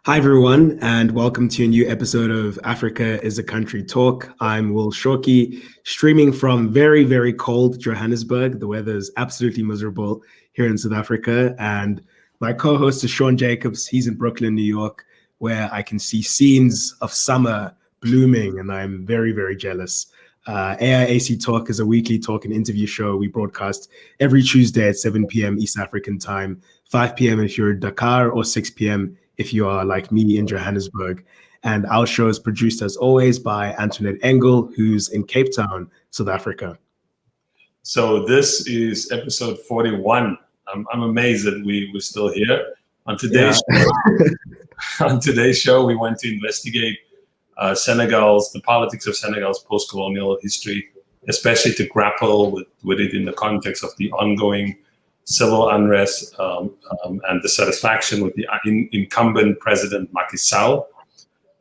Hi, everyone, and welcome to a new episode of Africa is a Country Talk. I'm Will Shoki, streaming from very, very cold Johannesburg. The weather is absolutely miserable here in South Africa. And my co-host is Sean Jacobs. He's in Brooklyn, New York, where I can see scenes of summer blooming, and I'm very, very jealous. AIAC Talk is a weekly talk and interview show. We broadcast every Tuesday at 7 p.m. East African time, 5 p.m. if you're in Dakar, or 6 p.m. if you are like me in Johannesburg. And our show is produced as always by Antoinette Engel, who's in Cape Town, South Africa. So this is episode 41. I'm amazed that we're still here. On today's show, we want to investigate the politics of Senegal's post-colonial history, especially to grapple with it in the context of the ongoing civil unrest and dissatisfaction with the incumbent president Macky Sall.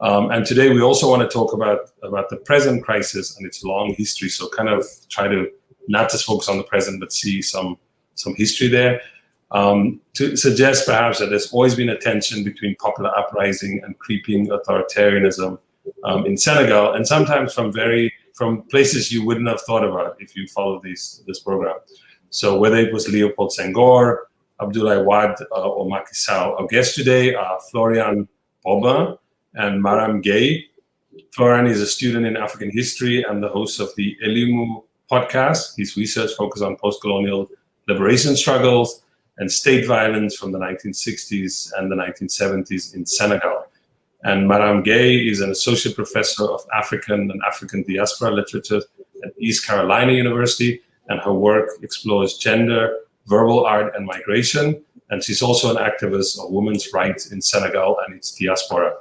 And today we also want to talk about the present crisis and its long history. So kind of try to not just focus on the present, but see some history there. To suggest perhaps that there's always been a tension between popular uprising and creeping authoritarianism in Senegal, and sometimes from places you wouldn't have thought about if you followed this program. So whether it was Leopold Senghor, Abdoulaye Wade, or Macky Sall. Our guests today are Florian Bobin and Marame Gueye. Florian is a student in African history and the host of the Elimu Podcast. His research focuses on post-colonial liberation struggles and state violence from the 1960s and the 1970s in Senegal. And Marame Gueye is an associate professor of African and African diaspora literature at East Carolina University, and her work explores gender, verbal art, and migration. And she's also an activist of women's rights in Senegal and its diaspora.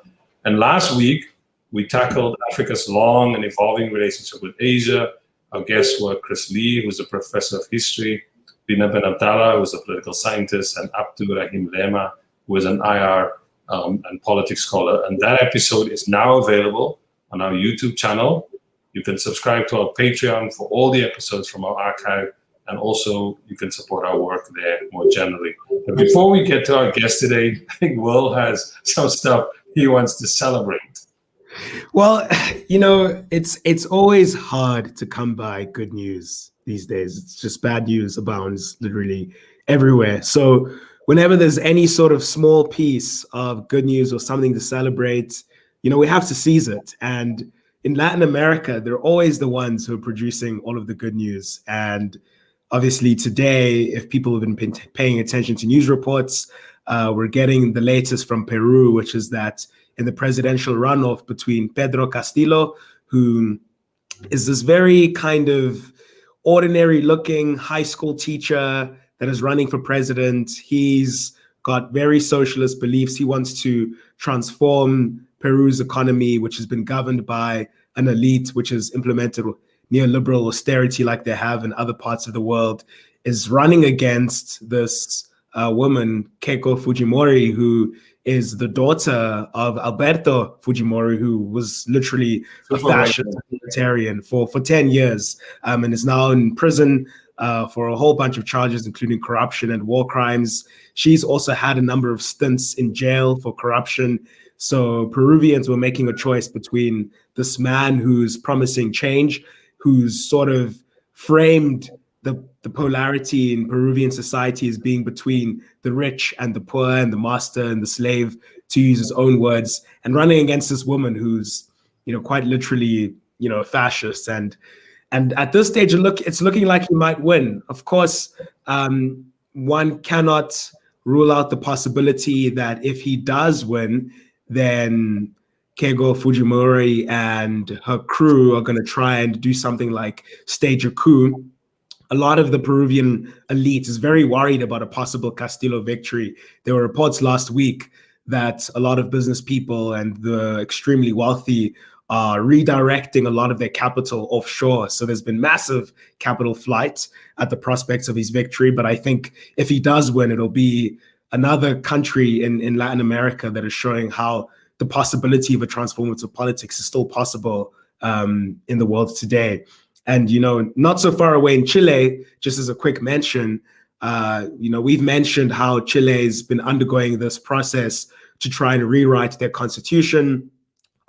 And last week, we tackled Africa's long and evolving relationship with Asia. Our guests were Chris Lee, who's a professor of history, Bina Ben Abdallah, who's a political scientist, and Abdul Rahim Lema, who is an IR and politics scholar. And that episode is now available on our YouTube channel. You can subscribe to our Patreon for all the episodes from our archive, and also you can support our work there more generally. But before we get to our guest today, I think Will has some stuff he wants to celebrate. Well, it's always hard to come by good news these days. It's just bad news abounds literally everywhere. So whenever there's any sort of small piece of good news or something to celebrate, we have to seize it. And in Latin America, they're always the ones who are producing all of the good news. And obviously today, if people have been paying attention to news reports, we're getting the latest from Peru, which is that in the presidential runoff between Pedro Castillo, who is this very kind of ordinary looking high school teacher that is running for president. He's got very socialist beliefs. He wants to transform Peru's economy, which has been governed by an elite, which has implemented neoliberal austerity like they have in other parts of the world, is running against this woman, Keiko Fujimori, who is the daughter of Alberto Fujimori, who was literally a fascist authoritarian for 10 years and is now in prison for a whole bunch of charges, including corruption and war crimes. She's also had a number of stints in jail for corruption. So Peruvians were making a choice between this man who's promising change, who's sort of framed the polarity in Peruvian society as being between the rich and the poor and the master and the slave, to use his own words, and running against this woman who's, quite literally, a fascist. And at this stage, it's looking like he might win. Of course, one cannot rule out the possibility that if he does win, then Keiko Fujimori and her crew are going to try and do something like stage a coup. A lot of the Peruvian elite is very worried about a possible Castillo victory. There were reports last week that a lot of business people and the extremely wealthy are redirecting a lot of their capital offshore. So there's been massive capital flight at the prospects of his victory. But I think if he does win, it'll be another country in Latin America that is showing how the possibility of a transformative politics is still possible in the world today. And, not so far away in Chile, just as a quick mention, we've mentioned how Chile has been undergoing this process to try and rewrite their constitution.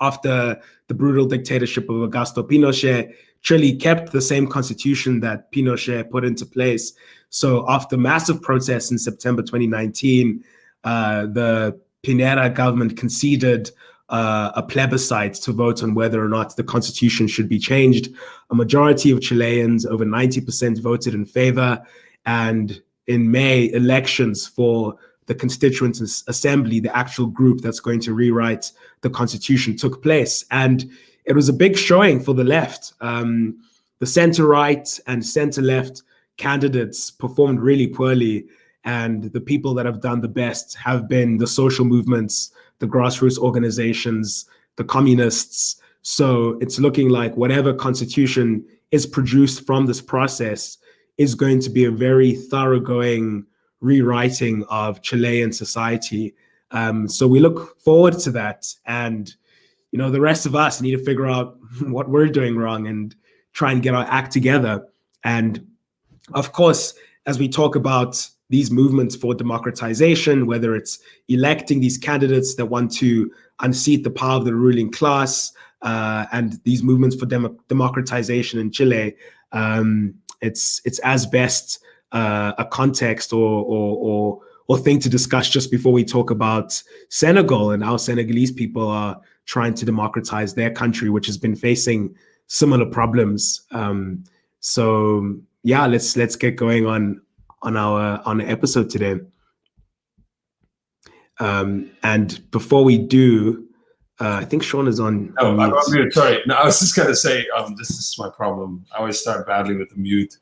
After the brutal dictatorship of Augusto Pinochet, Chile kept the same constitution that Pinochet put into place. So after massive protests in September 2019, the Pinera government conceded a plebiscite to vote on whether or not the constitution should be changed. A majority of Chileans, over 90%, voted in favor. And in May, elections for the Constituent Assembly, the actual group that's going to rewrite the constitution, took place. And it was a big showing for the left. The center-right and center-left candidates performed really poorly. And the people that have done the best have been the social movements, the grassroots organizations, the communists. So it's looking like whatever constitution is produced from this process is going to be a very thoroughgoing rewriting of Chilean society. So we look forward to that. And, you know, the rest of us need to figure out what we're doing wrong and try and get our act together. And of course, as we talk about these movements for democratization, whether it's electing these candidates that want to unseat the power of the ruling class, and these movements for democratization in Chile, it's as best a context or thing to discuss just before we talk about Senegal and how Senegalese people are trying to democratize their country, which has been facing similar problems. So yeah, let's get going on our episode today. And before we do, I think Sean is on. Oh, I'm on mute. Sorry. No, I was just gonna say, this is my problem. I always start badly with the mute.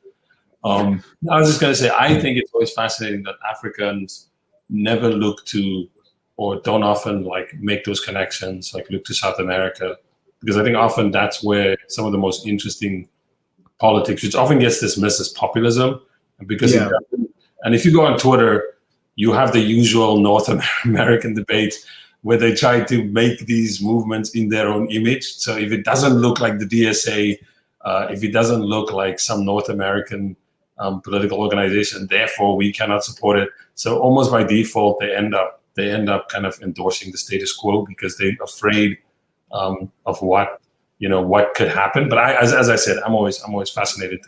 I was just gonna say, I think it's always fascinating that Africans never look to, or don't often like make those connections, like look to South America, because I think often that's where some of the most interesting politics, which often gets dismissed as populism, because and if you go on Twitter, you have the usual North American debates where they try to make these movements in their own image. So if it doesn't look like the DSA, if it doesn't look like some North American political organization, therefore we cannot support it. So almost by default, they end up kind of endorsing the status quo because they're afraid of what could happen. But as I said, I'm always fascinated.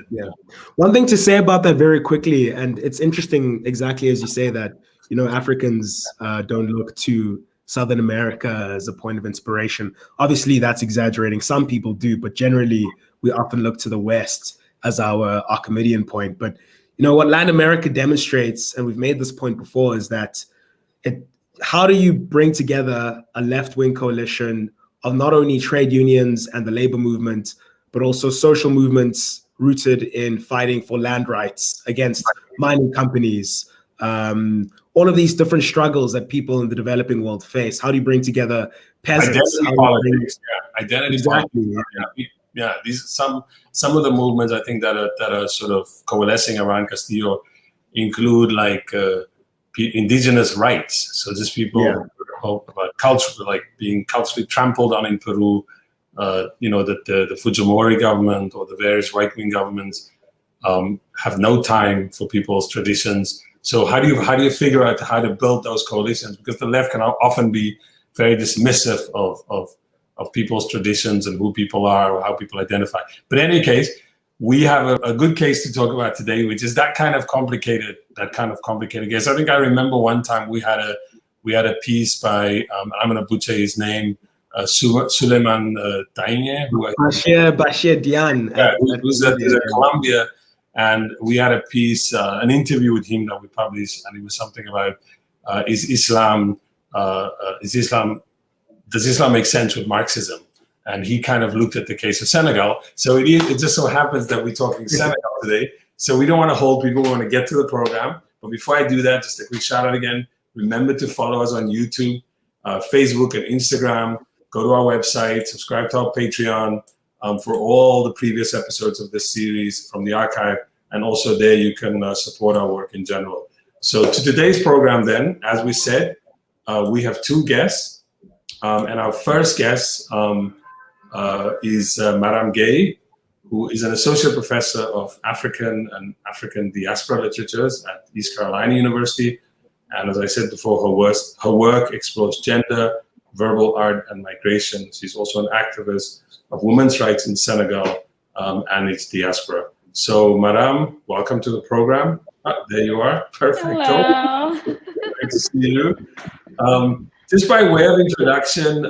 One thing to say about that very quickly, and it's interesting exactly as you say that, you know, Africans don't look to Southern America as a point of inspiration. Obviously, that's exaggerating. Some people do, but generally, we often look to the West as our Archimedean point. But, you know, what Latin America demonstrates, and we've made this point before, is that how do you bring together a left-wing coalition of not only trade unions and the labor movement, but also social movements rooted in fighting for land rights against mining companies, all of these different struggles that people in the developing world face? How do you bring together peasants? Identity politics. Identity politics. Yeah. These some of the movements I think that are sort of coalescing around Castillo include like indigenous rights. So just people hope about culture, like being culturally trampled on in Peru. That the Fujimori government or the various right-wing governments have no time for people's traditions. So how do you figure out how to build those coalitions? Because the left can often be very dismissive of people's traditions and who people are or how people identify. But in any case, we have a good case to talk about today, which is that kind of complicated case. I think I remember one time we had a piece by I'm going to butcher his name, Suleiman Daine, Bashir Dian, who's at Columbia. And we had a piece, an interview with him that we published, and it was something about does Islam make sense with Marxism? And he kind of looked at the case of Senegal. So it just so happens that we're talking Senegal today. So we don't want to hold people. We want to get to the program. But before I do that, just a quick shout out again. Remember to follow us on YouTube, Facebook, and Instagram. Go to our website, subscribe to our Patreon for all the previous episodes of this series from the archive. And also there you can support our work in general. So to today's program then, as we said, we have two guests. And our first guest is Marame Gueye, who is an associate professor of African and African diaspora literatures at East Carolina University. And as I said before, her work explores gender, verbal art, and migration. She's also an activist of women's rights in Senegal and its diaspora. So, Marame, welcome to the program. There you are. Perfect. Hello. Great to see you. Just by way of introduction,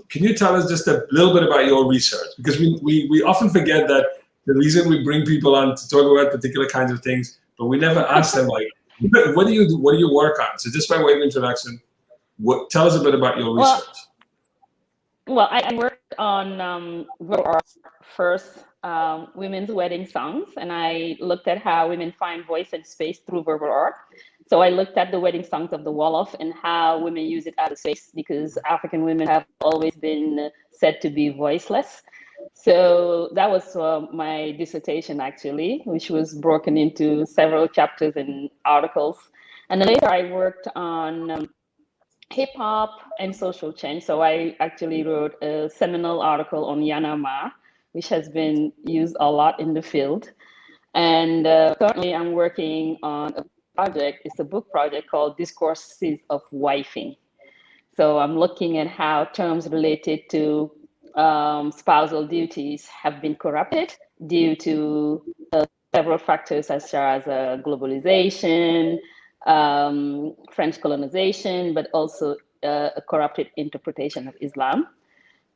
can you tell us just a little bit about your research? Because we often forget that the reason we bring people on to talk about particular kinds of things, but we never ask them, like, what do you work on? So just by way of introduction, tell us a bit about your research. Well, I worked on verbal art first, women's wedding songs, and I looked at how women find voice and space through verbal art. So I looked at the wedding songs of the Wolof and how women use it as a space, because African women have always been said to be voiceless. So that was my dissertation, actually, which was broken into several chapters and articles. And then later I worked on hip hop and social change. So I actually wrote a seminal article on Y'en a marre, which has been used a lot in the field. And currently I'm working on a project. It's a book project called Discourses of Wifing. So I'm looking at how terms related to spousal duties have been corrupted due to several factors such as globalization, French colonization, but also a corrupted interpretation of Islam.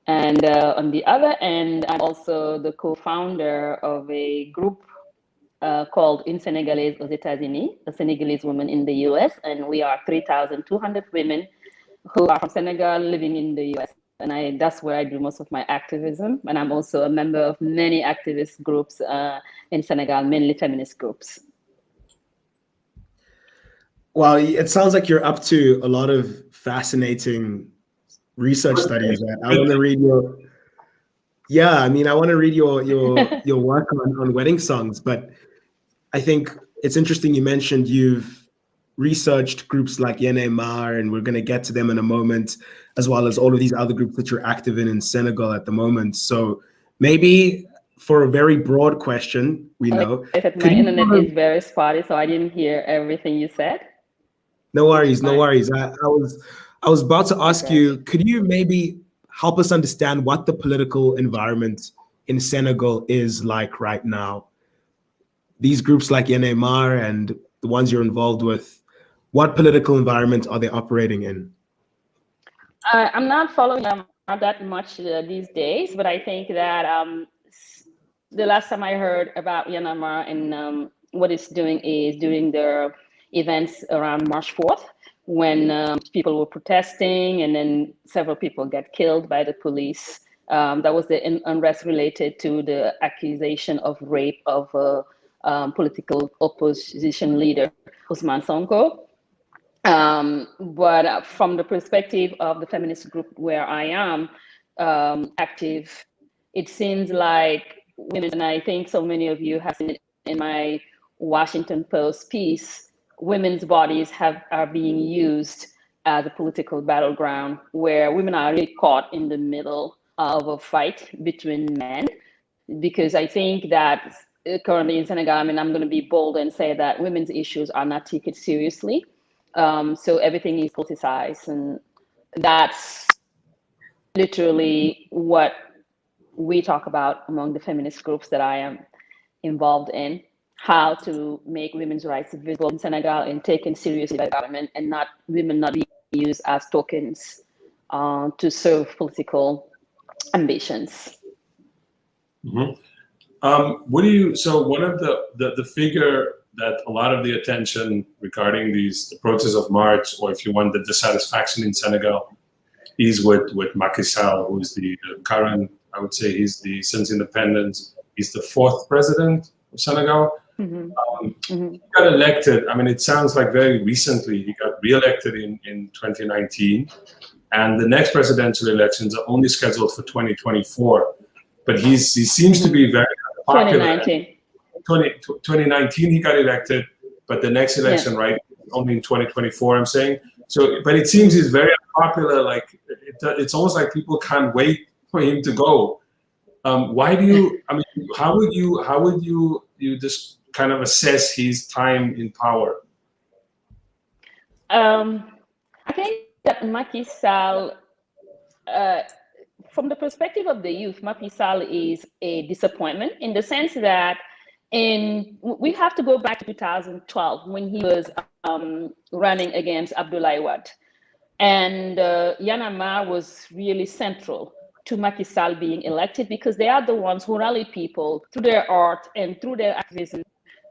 And on the other end, I'm also the co-founder of a group called In Senegalese aux États-Unis, a Senegalese woman in the US. And we are 3,200 women who are from Senegal living in the US. And that's where I do most of my activism. And I'm also a member of many activist groups in Senegal, mainly feminist groups. Well, it sounds like you're up to a lot of fascinating research studies. I want to read your, I want to read your work on wedding songs, but I think it's interesting you mentioned you've researched groups like Y'en a marre, and we're going to get to them in a moment, as well as all of these other groups that you're active in Senegal at the moment. So maybe for a very broad question, my internet is very spotty, so I didn't hear everything you said. No worries. I was about to ask you, could you maybe help us understand what the political environment in Senegal is like right now? These groups like Y'en a marre and the ones you're involved with, what political environment are they operating in? I'm not following them that much these days, but I think that the last time I heard about Y'en a marre and what it's doing is during their events around March 4th, when people were protesting and then several people got killed by the police. That was the unrest related to the accusation of rape of political opposition leader, Ousmane Sonko. But from the perspective of the feminist group where I am active, it seems like women, and I think so many of you have seen it in my Washington Post piece, women's bodies are being used as a political battleground where women are really caught in the middle of a fight between men. Because I think that currently in Senegal, I'm going to be bold and say that women's issues are not taken seriously. So everything is politicized, and that's literally what we talk about among the feminist groups that I am involved in, how to make women's rights visible in Senegal and taken seriously by the government, and women not being used as tokens to serve political ambitions. Mm-hmm. So one of the figure that a lot of the attention regarding the protests of March, or if you want the dissatisfaction in Senegal, is with Macky Sall, who is the current, I would say since independence, he's the fourth president of Senegal. Mm-hmm. He got elected, it sounds like very recently, he got re-elected in 2019, and the next presidential elections are only scheduled for 2024. But he seems to be very popular. 2019 he got elected, but the next election, right, only in 2024, I'm saying. So, but it seems he's very unpopular. Like it's almost like people can't wait for him to go. Why do you? How would you just kind of assess his time in power? I think that Macky Sall, from the perspective of the youth, Macky Sall is a disappointment in the sense that we have to go back to 2012 when he was running against Abdoulaye Wade. And Y'en a marre was really central to Macky Sall being elected because they are the ones who rally people through their art and through their activism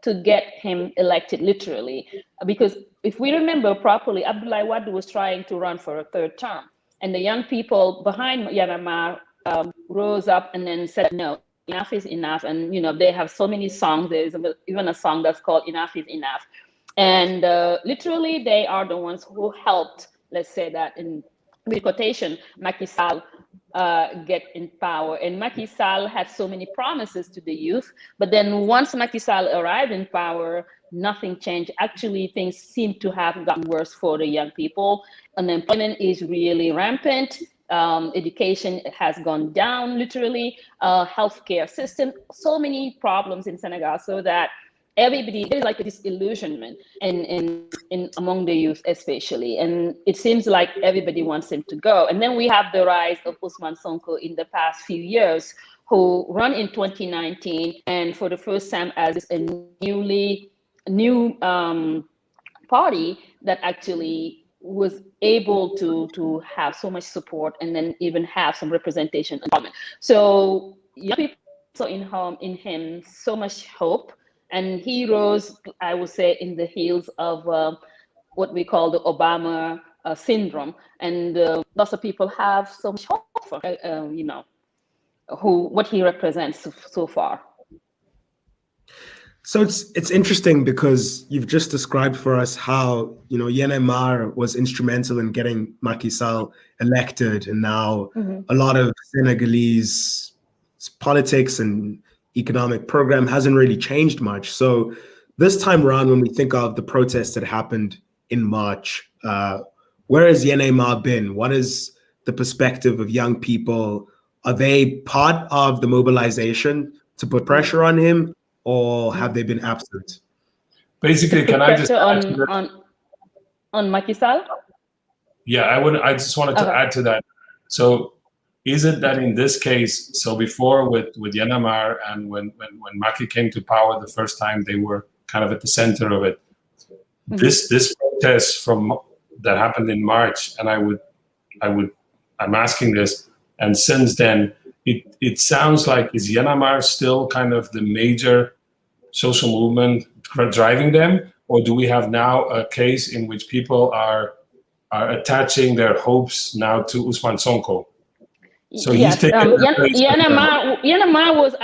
to get him elected, literally. Because if we remember properly, Abdoulaye Wade was trying to run for a third term. And the young people behind Y'en a marre rose up and then said, no, enough is enough. And, you know, they have so many songs. There's even a song that's called Enough is Enough. And literally, they are the ones who helped, let's say that in quotation, Macky Sall get in power. And Macky Sall had so many promises to the youth, but then once Macky Sall arrived in power, nothing changed. Actually, things seem to have gotten worse for the young people. Unemployment is really rampant. Education has gone down, literally. Healthcare system, so many problems in Senegal, so that everybody, there's like a disillusionment in among the youth especially, and it seems like everybody wants him to go. And then we have the rise of Ousmane Sonko in the past few years, who run in 2019, and for the first time as a new party that actually was able to have so much support and then even have some representation in parliament. So young people saw in him so much hope. And he rose, I would say, in the heels of what we call the Obama syndrome. And lots of people have so much hope for, you know, what he represents so far. So it's interesting because you've just described for us how, you know, Y'en a marre was instrumental in getting Macky Sall elected. And now a lot of Senegalese politics and economic program hasn't really changed much. So this time around, when we think of the protests that happened in March, where has Y'en a marre been? What is the perspective of young people? Are they part of the mobilization to put pressure on him, or have they been absent? Basically, can I just on Macky Sall? Yeah, I just wanted to add to that. So is it that in this case, so before with Y'en a marre and when Macky came to power the first time, they were kind of at the center of it. This protest that happened in March, and I'm asking this, and since then it sounds like, is Y'en a marre still kind of the major social movement driving them, or do we have now a case in which people are attaching their hopes now to Ousmane Sonko? So yes, Y'en a marre was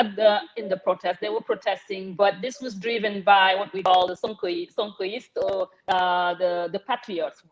in the protest. They were protesting, but this was driven by what we call the Sonkoist, or the patriots.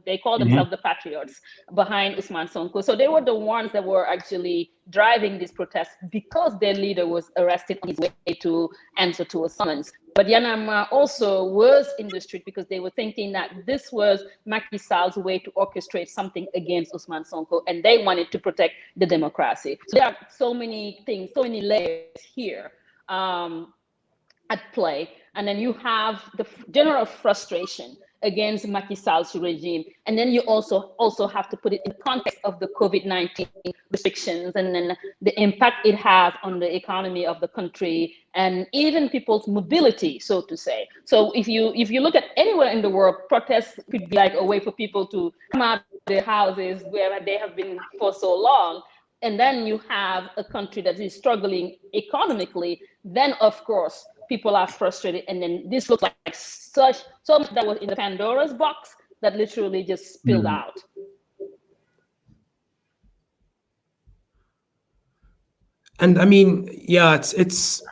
They call themselves the patriots behind Ousmane Sonko. So they were the ones that were actually driving this protest because their leader was arrested on his way to answer to a summons. But Y'en a marre also was in the street because they were thinking that this was Macky Sall's way to orchestrate something against Ousmane Sonko, and they wanted to protect the democracy. So there are so many things, so many layers here at play. And then you have the general frustration against Macky Sall's regime. And then you also have to put it in context of the COVID-19 restrictions and then the impact it has on the economy of the country and even people's mobility, so to say. So if you look at anywhere in the world, protests could be like a way for people to come out of their houses where they have been for so long. And then you have a country that is struggling economically, then of course, people are frustrated, and then this looks like so much that was in the Pandora's box that literally just spilled out. And I mean, yeah, it's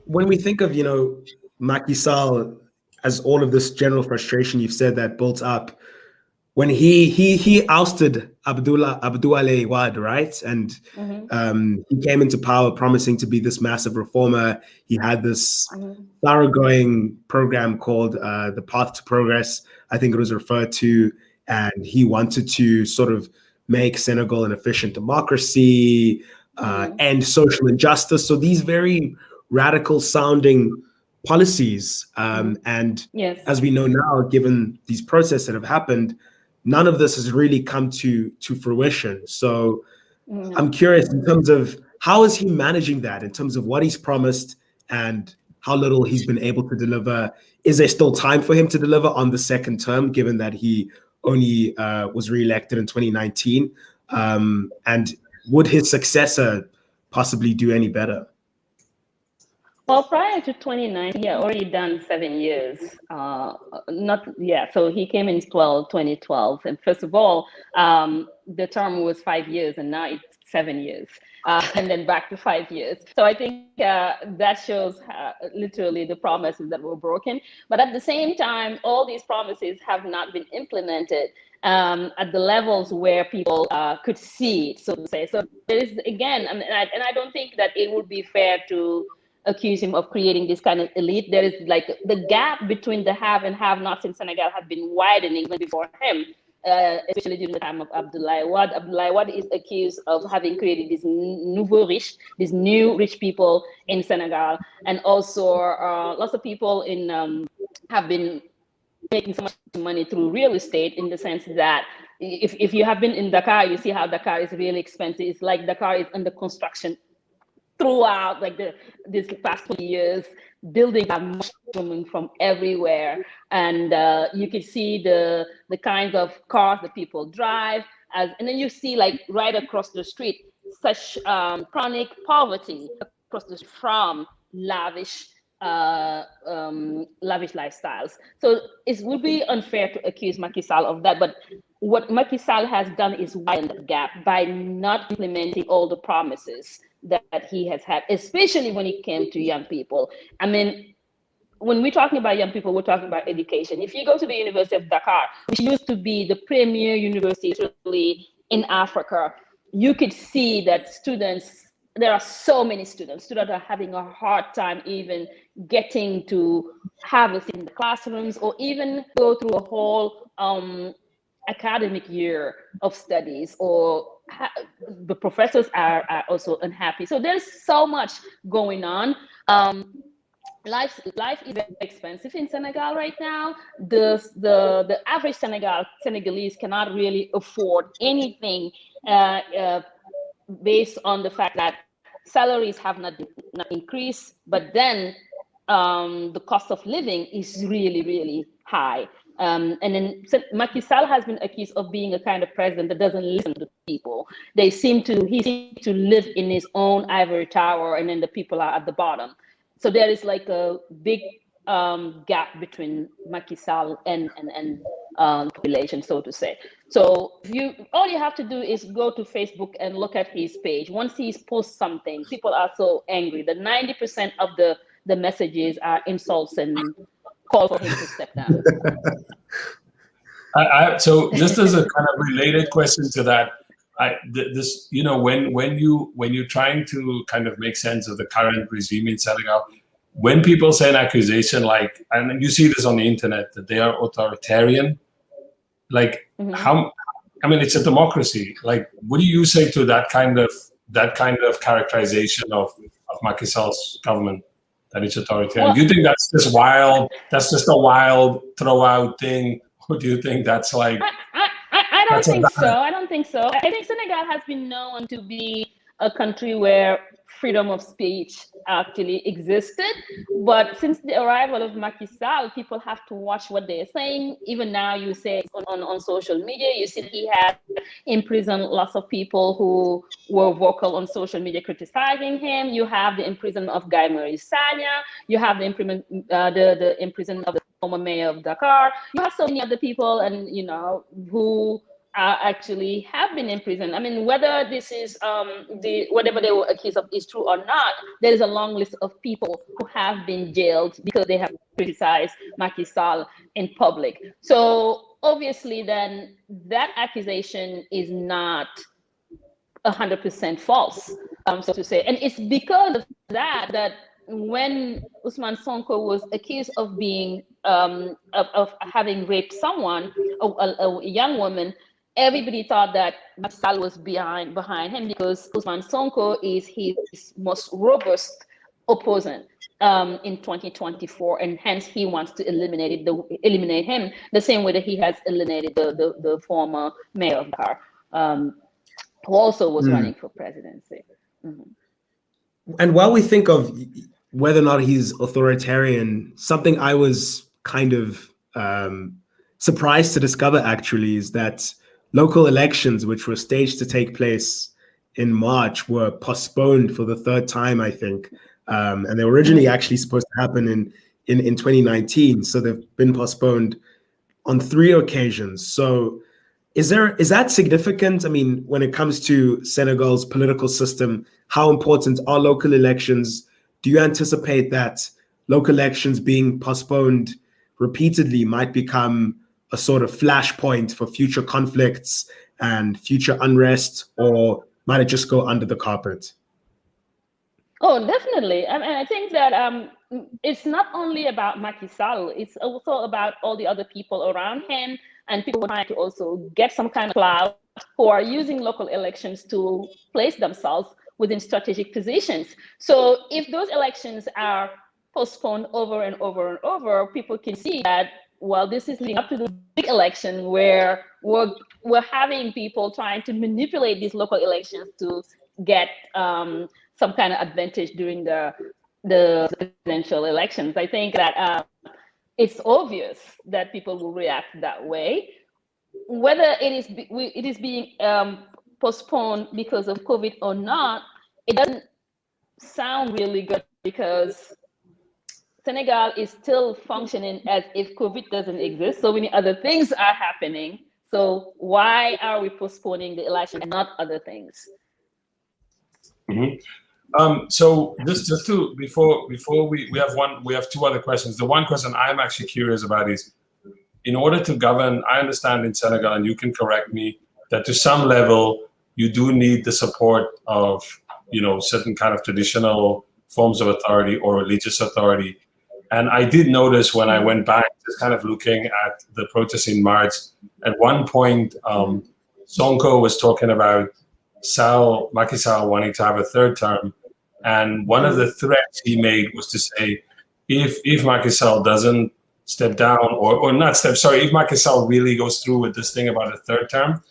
when we think of, you know, Macky Sall as all of this general frustration you've said that built up when he ousted Abdoulaye Wade, right? And he came into power promising to be this massive reformer. He had this thoroughgoing program called the Path to Progress, I think it was referred to, and he wanted to sort of make Senegal an efficient democracy, end social injustice. So these very radical sounding policies. And Yes. as we know now, given these protests that have happened, none of this has really come to fruition. So I'm curious in terms of how is he managing that in terms of what he's promised and how little he's been able to deliver. Is there still time for him to deliver on the second term, given that he only was re-elected in 2019? And would his successor possibly do any better? Well, prior to 2019, he had already done 7 years. So he came in 2012. And first of all, the term was 5 years, and now it's 7 years. And then back to 5 years. So I think that shows literally the promises that were broken. But at the same time, all these promises have not been implemented at the levels where people could see it, so to say. So there is, again, and I don't think that it would be fair to accuse him of creating this kind of elite. There is like the gap between the have and have-nots in Senegal have been widening even before him. Especially during the time of Abdoulaye Wade. Abdoulaye Wade is accused of having created these nouveau riches, these new rich people in Senegal, and also lots of people have been making so much money through real estate, in the sense that if you have been in Dakar, you see how Dakar is really expensive. It's like Dakar is under construction throughout like this past 20 years. Buildings are mushrooming from everywhere, and you can see the kinds of cars that people drive, and then you see like right across the street such chronic poverty across the street from lavish lifestyles. So it would be unfair to accuse Macky Sall of that, but what Macky Sall has done is widen the gap by not implementing all the promises that he has had, especially when it came to young people. I mean, when we're talking about young people, we're talking about education. If you go to the University of Dakar, which used to be the premier university in Africa, you could see that there are so many students are having a hard time even getting to have a seat in the classrooms or even go through a whole academic year of studies, or the professors are also unhappy. So there's so much going on. Life is very expensive in Senegal right now. The average Senegalese cannot really afford anything based on the fact that salaries have not increased, but then the cost of living is really, really high. And then Macky Sall has been accused of being a kind of president that doesn't listen to people. He seems to live in his own ivory tower, and then the people are at the bottom. So there is like a big gap between Macky Sall and population, so to say. So all you have to do is go to Facebook and look at his page. Once he posts something, people are so angry that 90% of the messages are insults and call for him to step down. So just as a kind of related question to that, when you're trying to kind of make sense of the current regime in Senegal, when people say an accusation like, and you see this on the internet, that they are authoritarian, like how? I mean, it's a democracy. Like, what do you say to that kind of characterization of Macky Sall's government? That it's authoritarian. Do you think that's just wild? That's just a wild throw out thing, or do you think that's like? I don't think so. I don't think so. I think Senegal has been known to be a country where freedom of speech actually existed, but since the arrival of Macky Sall, people have to watch what they're saying. Even now, you say on social media, you see he has imprisoned lots of people who were vocal on social media criticizing him. You have the imprisonment of Guy Marius Sagna. You have the imprisonment of the former mayor of Dakar. You have so many other people, and who actually have been in prison. I mean, whether this is whatever they were accused of is true or not, there is a long list of people who have been jailed because they have criticized Macky Sall in public. So obviously then that accusation is not 100% false, so to say. And it's because of that when Ousmane Sonko was accused of being of having raped someone, a young woman, everybody thought that Macky Sall was behind him because Ousmane Sonko is his most robust opposing in 2024, and hence he wants to eliminate him the same way that he has eliminated the former mayor of Dakar, who also was running for presidency. And while we think of whether or not he's authoritarian, something I was kind of surprised to discover actually is that local elections, which were staged to take place in March, were postponed for the third time, I think. And they were originally actually supposed to happen in 2019. So they've been postponed on 3 occasions. So is that significant? I mean, when it comes to Senegal's political system, how important are local elections? Do you anticipate that local elections being postponed repeatedly might become a sort of flashpoint for future conflicts and future unrest, or might it just go under the carpet? Oh, definitely. I think that it's not only about Macky Sall, it's also about all the other people around him and people trying to also get some kind of clout, who are using local elections to place themselves within strategic positions. So if those elections are postponed over and over and over, people can see that, well, this is leading up to the big election where we're having people trying to manipulate these local elections to get some kind of advantage during the presidential elections. I think that it's obvious that people will react that way. Whether it is being postponed because of COVID or not, it doesn't sound really good, because Senegal is still functioning as if COVID doesn't exist. So many other things are happening. So why are we postponing the election and not other things? So just to before we have 2 other questions. The one question I'm actually curious about is, in order to govern, I understand in Senegal, and you can correct me, that to some level you do need the support of certain kind of traditional forms of authority or religious authority. And I did notice when I went back, just kind of looking at the protests in March, at one point, Senghor was talking about Macky Sall wanting to have a 3rd term. And one of the threats he made was to say, if Macky Sall doesn't step down, if Macky Sall really goes through with this thing about a 3rd term,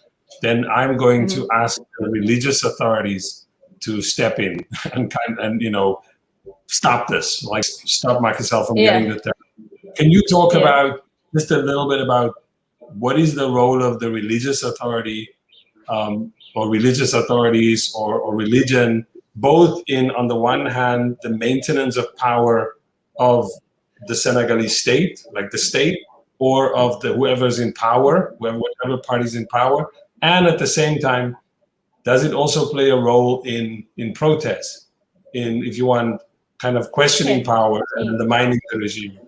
then I'm going to ask the religious authorities to step in and stop this, like stop Macky Sall from getting the 3rd term. Can you talk about just a little bit about what is the role of the religious authority or religious authorities or religion, both in, on the one hand, the maintenance of power of the Senegalese state, like the state, or of whoever's in power, whatever party's in power, and at the same time, does it also play a role in protest, in, if you want, kind of questioning power and undermining the regime?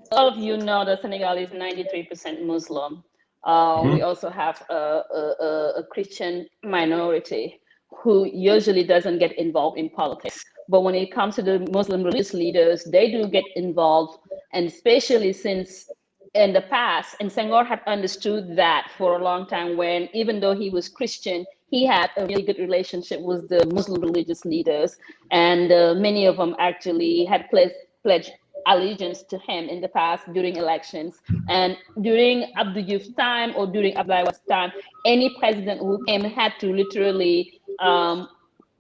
All of you know that Senegal is 93% Muslim. We also have a Christian minority who usually doesn't get involved in politics. But when it comes to the Muslim religious leaders, they do get involved, and especially since in the past, and Senghor had understood that for a long time, when even though he was Christian, he had a really good relationship with the Muslim religious leaders, and many of them actually had pledged allegiance to him in the past during elections. And during Abdou Diouf's time or during Abdoulaye Wade's time, any president who came had to literally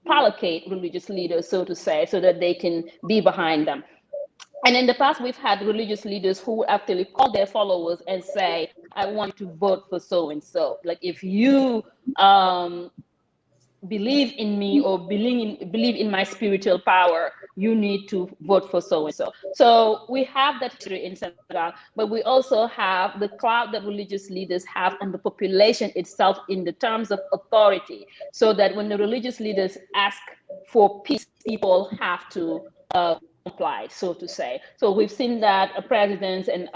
placate religious leaders, so to say, so that they can be behind them. And in the past, we've had religious leaders who actually call their followers and say, I want to vote for so-and-so. Like, if you believe in me or believe in my spiritual power, you need to vote for so-and-so. So we have that history in Senegal, but we also have the clout that religious leaders have on the population itself in the terms of authority, so that when the religious leaders ask for peace, people have to comply, so to say. So we've seen that presidents and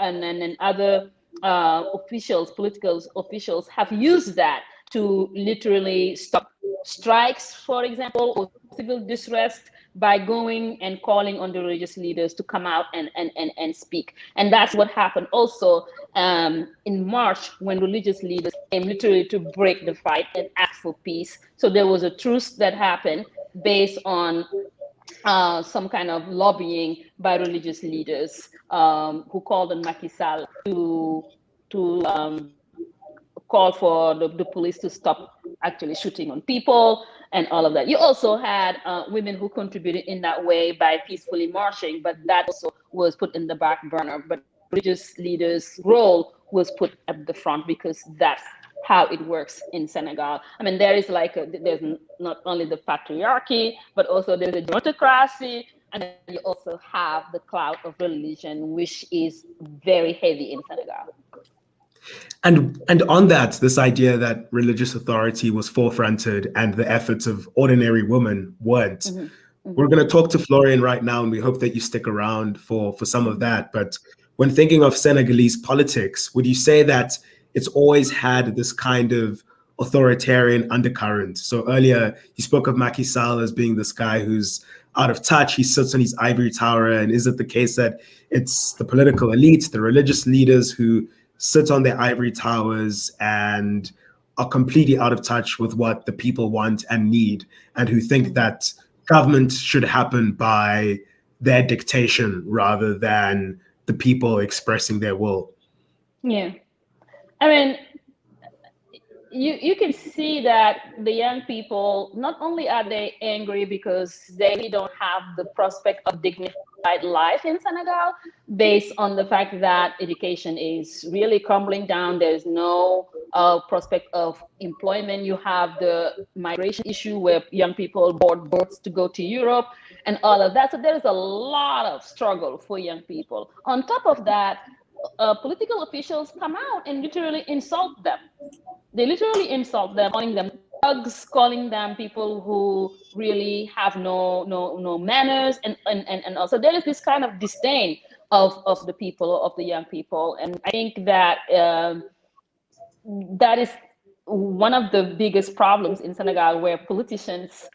other officials, political officials, have used that to literally stop strikes, for example, or civil distress, by going and calling on the religious leaders to come out and speak. And that's what happened also in March, when religious leaders came literally to break the fight and ask for peace. So there was a truce that happened. based on some kind of lobbying by religious leaders who called on Macky Sall to call for the police to stop actually shooting on people and all of that. You also had women who contributed in that way by peacefully marching, but that also was put in the back burner. But religious leaders' role was put at the front because that's how it works in Senegal. I mean, there is there's not only the patriarchy, but also there's the democracy, and then you also have the cloud of religion, which is very heavy in Senegal. And on that, this idea that religious authority was forefronted and the efforts of ordinary women weren't. Mm-hmm. Mm-hmm. We're going to talk to Florian right now, and we hope that you stick around for some of that. But when thinking of Senegalese politics, would you say that it's always had this kind of authoritarian undercurrent? So earlier, you spoke of Macky Sall as being this guy who's out of touch. He sits on his ivory tower. And is it the case that it's the political elites, the religious leaders who sit on their ivory towers and are completely out of touch with what the people want and need, and who think that government should happen by their dictation rather than the people expressing their will? Yeah. I mean, you can see that the young people, not only are they angry because they really don't have the prospect of dignified life in Senegal, based on the fact that education is really crumbling down. There's no prospect of employment. You have the migration issue where young people board boats to go to Europe and all of that. So there's a lot of struggle for young people. On top of that, political officials come out and literally insult them. They literally insult them, calling them thugs, calling them people who really have no manners, and also there is this kind of disdain of the people, of the young people, and I think that that is one of the biggest problems in Senegal, where politicians,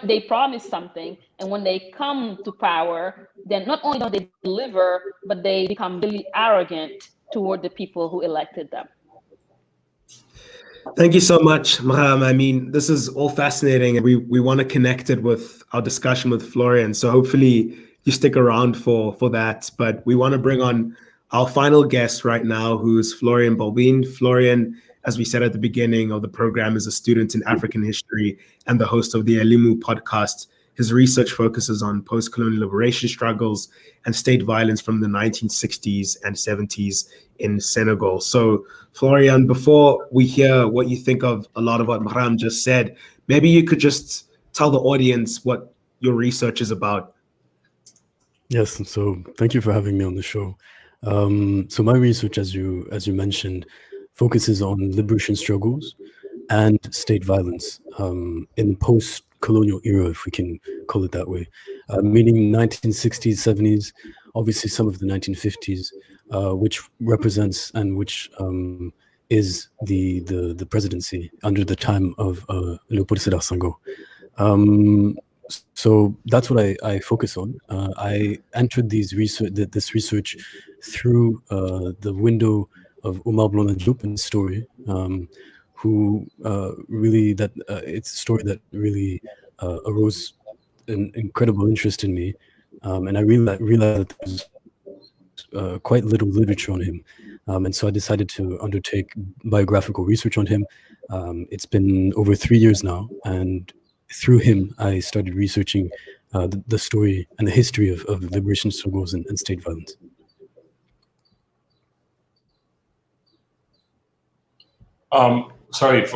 they promise something, and when they come to power, then not only don't they deliver, but they become really arrogant toward the people who elected them. Thank you so much, Marame. I mean, this is all fascinating, and we want to connect it with our discussion with Florian. So hopefully you stick around for that. But we want to bring on our final guest right now, who is Florian Bobin. Florian, as we said at the beginning of the program, is a student in African history and the host of the Elimu Podcast. His research focuses on post-colonial liberation struggles and state violence from the 1960s and 70s in Senegal. So, Florian, before we hear what you think of a lot of what Marame just said, maybe you could just tell the audience what your research is about. Yes, and so thank you for having me on the show. So my research, as you mentioned, focuses on liberation struggles and state violence in the post-colonial era, if we can call it that way, meaning 1960s, 70s, obviously some of the 1950s, which represents and which is the presidency under the time of Léopold Sédar Senghor. So that's what I focus on. I entered this research through the window of Omar Blondin Diop and his story, who really, it's a story that really arose an incredible interest in me, and I realized that there's quite little literature on him, and so I decided to undertake biographical research on him. It's been over 3 years now, and through him, I started researching the story and the history of liberation struggles and state violence. Sorry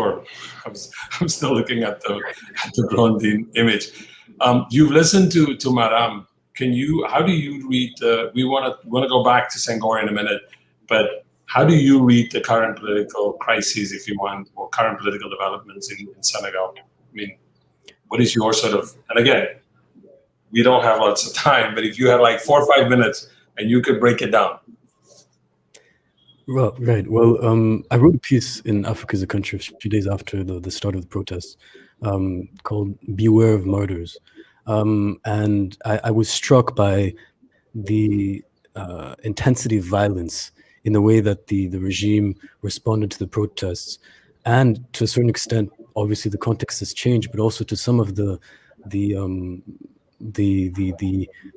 I'm still looking at the Blondin image. You've listened to Marame. How do you read, we want to go back to Senghor in a minute, but how do you read the current political crises, if you want, or current political developments in Senegal? I mean, what is your sort of, and again, we don't have lots of time, but if you had like 4 or 5 minutes and you could break it down. Well, right. Well, I wrote a piece in Africa is a Country a few days after the start of the protests called Beware of Martyrs. And I was struck by the intensity of violence in the way that the regime responded to the protests. And to a certain extent, obviously the context has changed, but also to some of the the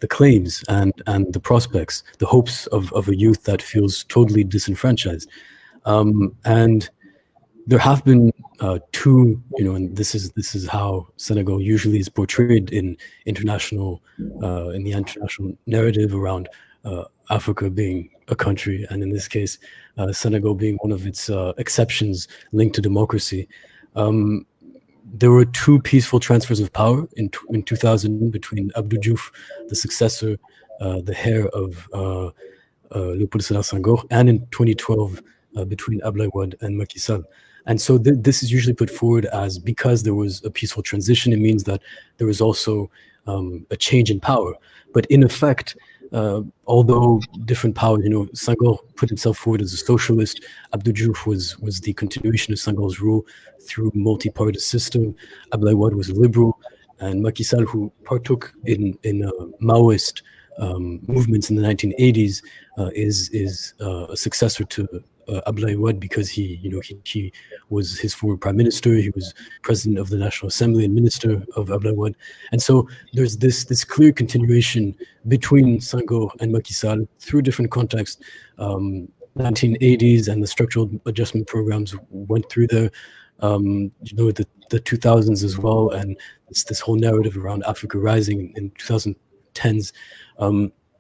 claims and the prospects, the hopes of a youth that feels totally disenfranchised. And there have been two, and this is how Senegal usually is portrayed in the international narrative around Africa being a country, and in this case, Senegal being one of its exceptions linked to democracy. There were two peaceful transfers of power in 2000 between Abdou Diouf, the successor, the heir of Léopold Sédar Senghor, and in 2012 between Abdoulaye Wade and Macky Sall. And so this is usually put forward as, because there was a peaceful transition, it means that there was also a change in power. But in effect, although different power, Senghor put himself forward as a socialist. Abdou Diouf was the continuation of Senghor's rule through multi-party system. Abdoulaye Wade was a liberal, and Macky Sall, who partook in Maoist movements in the 1980s, is a successor to Abdoulaye Wade, because he was his former prime minister. He was president of the National Assembly and minister of Abdoulaye Wade. And so there's this clear continuation between Senghor and Macky Sall through different contexts. 1980s and the structural adjustment programs went through there. The 2000s as well, and it's this whole narrative around Africa rising in 2010s.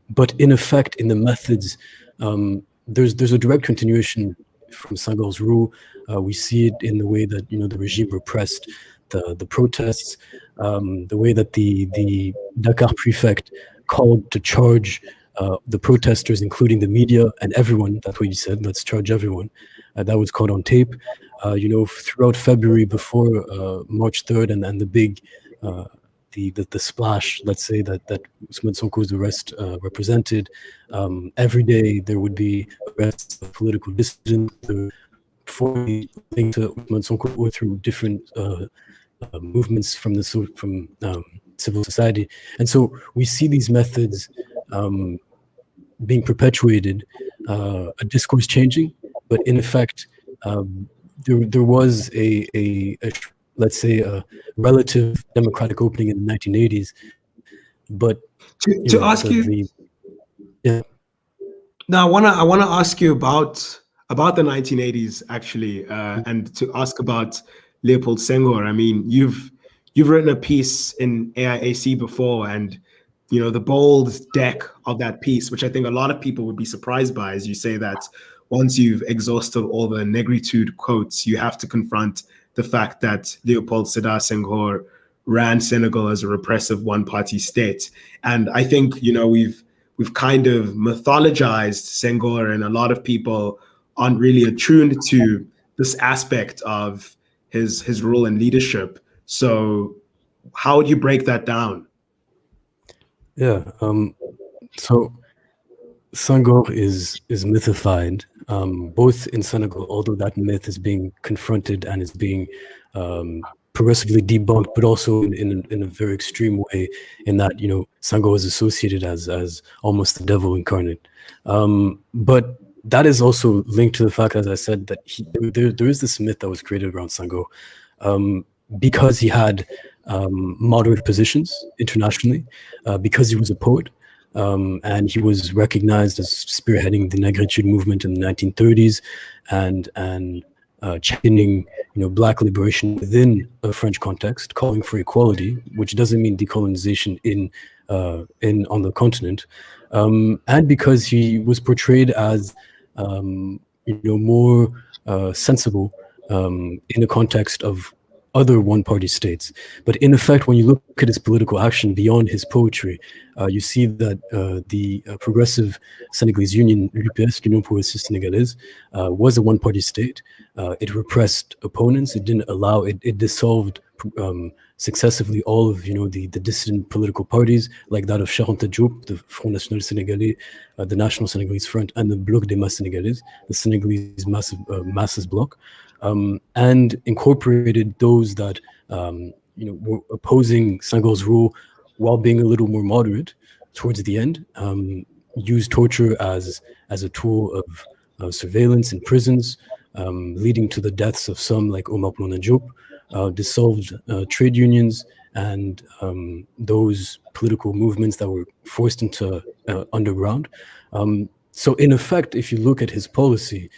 But in effect, in the methods, there's a direct continuation from Senghor's rule. We see it in the way that the regime repressed the protests, the way that the Dakar prefect called to charge the protesters, including the media and everyone. That's what he said. Let's charge everyone. That was caught on tape. Throughout February, before March 3rd, and the big the splash, let's say, that Ousmane Sonko's arrest represented. Every day there would be arrests of political dissidents before linked to Ousmane Sonko, or through different movements from civil society. And so we see these methods being perpetuated, a discourse changing, but in effect, there was a let's say a relative democratic opening in the 1980s. But to ask you, now I wanna ask you about the 1980s actually, and to ask about Léopold Senghor. I mean, you've written a piece in AIAC before, and the bold deck of that piece, which I think a lot of people would be surprised by, as you say that once you've exhausted all the negritude quotes, you have to confront the fact that Léopold Sédar Senghor ran Senegal as a repressive one-party state. And I think we've kind of mythologized Senghor, and a lot of people aren't really attuned to this aspect of his role and leadership. So how would you break that down? Yeah, so Senghor is mythified, both in Senegal, although that myth is being confronted and is being progressively debunked, but also in a very extreme way, in that Senghor is associated as almost the devil incarnate. But that is also linked to the fact, as I said, that there is this myth that was created around Senghor, because he had moderate positions internationally, because he was a poet. And he was recognized as spearheading the negritude movement in the 1930s, and championing Black liberation within a French context, calling for equality, which doesn't mean decolonization on the continent, and because he was portrayed as more sensible in the context of other one-party states. But in effect, when you look at his political action beyond his poetry, you see that the Progressive Senegalese Union, l'UPS, l'Union Progressiste Sénégalaise, was a one-party state. It repressed opponents. It didn't allow, it dissolved successively all of the dissident political parties, like that of Cheikh Anta Diop, the Front National Sénégalais, the National Senegalese Front, and the Bloc des Masses Sénégalaises, the Senegalese masses bloc. And incorporated those that were opposing Senghor's rule while being a little more moderate towards the end, used torture as a tool of surveillance in prisons, leading to the deaths of some, like Omar Blondin Diop, dissolved trade unions, and those political movements that were forced into underground. So in effect, if you look at his policy,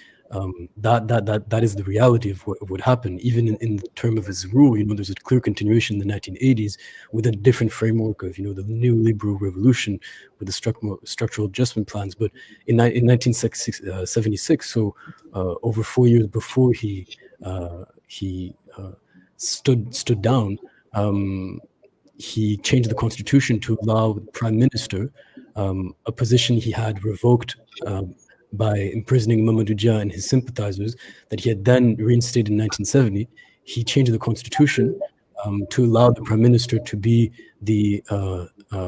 that is the reality of what happened. Even in the term of his rule, there's a clear continuation in the 1980s with a different framework of, the neoliberal revolution with the structural adjustment plans. But in 1976, so over 4 years before he stood down, he changed the constitution to allow the prime minister, a position he had revoked by imprisoning Mamadou Dia and his sympathizers that he had then reinstated in 1970. He changed the constitution to allow the prime minister to be the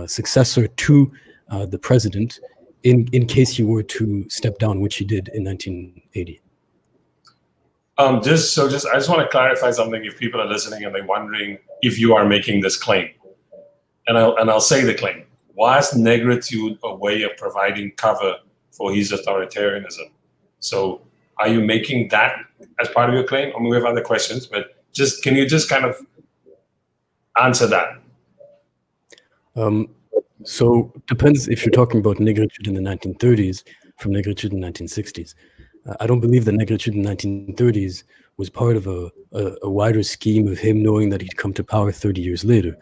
successor to the president in case he were to step down, which he did in 1980. I just want to clarify something if people are listening and they're wondering if you are making this claim. And I'll say the claim. Was negritude a way of providing cover for his authoritarianism? So are you making that as part of your claim? I mean, we have other questions, but can you just kind of answer that? So depends if you're talking about negritude in the 1930s from negritude in the 1960s. I don't believe that negritude in the 1930s was part of a wider scheme of him knowing that he'd come to power 30 years later.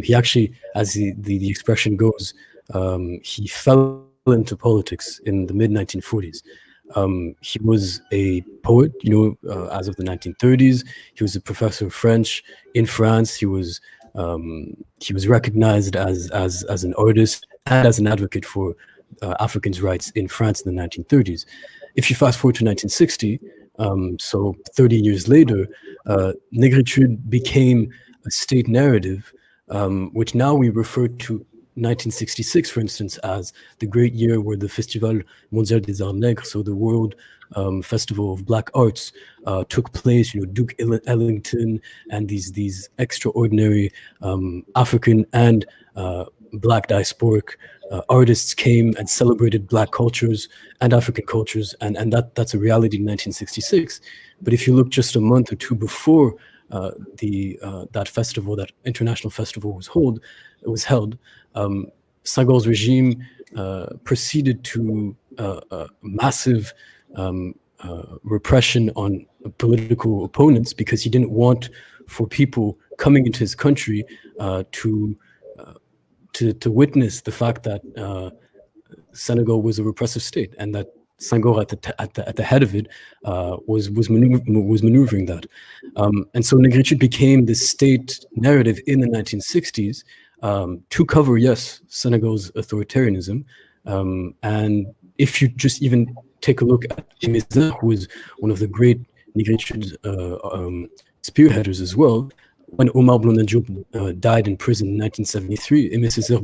He actually, as the expression goes, he fell into politics in the mid-1940s. He was a poet, as of the 1930s. He was a professor of French in France. He was recognized as an artist and as an advocate for Africans' rights in France in the 1930s. If you fast forward to 1960, so 30 years later, negritude became a state narrative, which now we refer to 1966, for instance, as the great year where the Festival Mondial des Arts Nègres, so the World Festival of Black Arts, took place. Duke Ellington and these extraordinary African and Black diasporic artists came and celebrated Black cultures and African cultures, and that's a reality in 1966. But if you look just a month or two before that festival, that international festival was held, Senghor's regime proceeded to massive repression on political opponents because he didn't want for people coming into his country to witness the fact that Senegal was a repressive state and that Senghor at the head of it was maneuvering that, and so negritude became the state narrative in the 1960s to cover, yes, Senegal's authoritarianism, and if you just even take a look at Aimé Césaire, who was one of the great negritude spearheaders as well. When Omar Blondin Diop died in prison in 1973, Aimé Césaire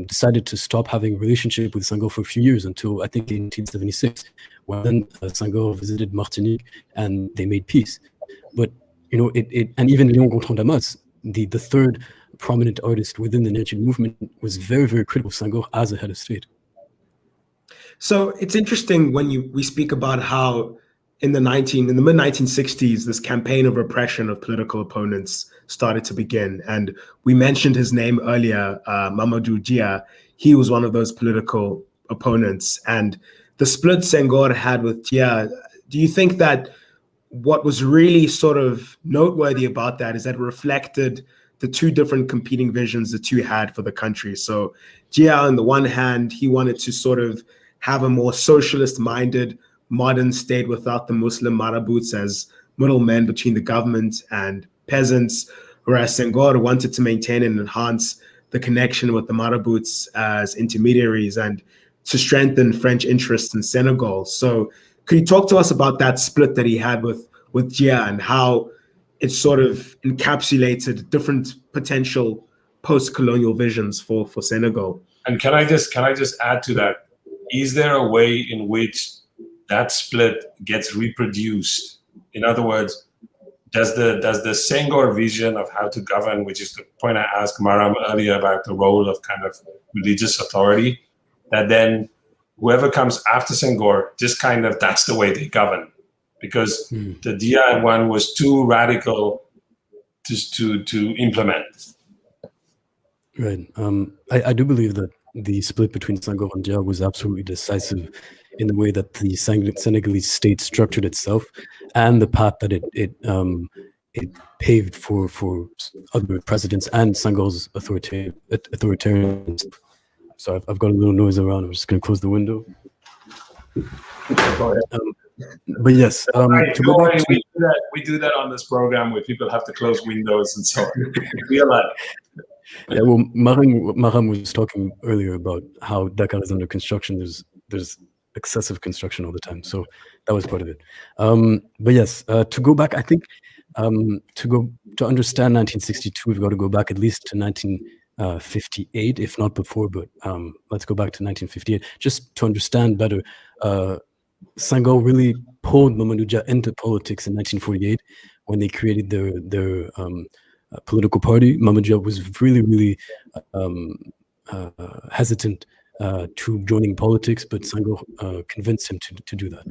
decided to stop having a relationship with Senghor for a few years until I think in 1976, when Senghor visited Martinique and they made peace. But and even Léon Gontran Damas, the third prominent artist within the negritude movement, was very, very critical of Senghor as a head of state. So it's interesting when we speak about how in the mid-1960s, this campaign of repression of political opponents started to begin. And we mentioned his name earlier, Mamadou Dia. He was one of those political opponents. And the split Senghor had with Dia, do you think that what was really sort of noteworthy about that is that it reflected the two different competing visions the two had for the country? So Dia, on the one hand, he wanted to sort of have a more socialist-minded modern state without the Muslim marabouts as middlemen between the government and peasants, whereas Senghor wanted to maintain and enhance the connection with the marabouts as intermediaries and to strengthen French interests in Senegal. So could you talk to us about that split that he had with Dia and how it sort of encapsulated different potential post-colonial visions for Senegal? And can I just add to that? Is there a way in which that split gets reproduced? In other words, does the Senghor vision of how to govern, which is the point I asked Marame earlier about the role of kind of religious authority, that then whoever comes after Senghor, just kind of that's the way they govern? Because the Dia one was too radical to implement. Right. I do believe that the split between Senghor and Dia was absolutely decisive in the way that the Senegalese state structured itself and the path that it paved for other presidents and Senghor's authoritarian. So I've got a little noise around. I'm just going to close the window. But yes, to go back to, we do that on this program where people have to close windows and so on. We allow. Yeah, well, Marame was talking earlier about how Dakar is under construction. There's excessive construction all the time, so that was part of it. But yes, to go back, I think to understand 1962, we've got to go back at least to 1958, if not before. But let's go back to 1958 just to understand better. Senghor really pulled Mamadou Dia into politics in 1948 when they created their political party. Mamadou Dia was really hesitant to joining politics, but Senghor convinced him to do that.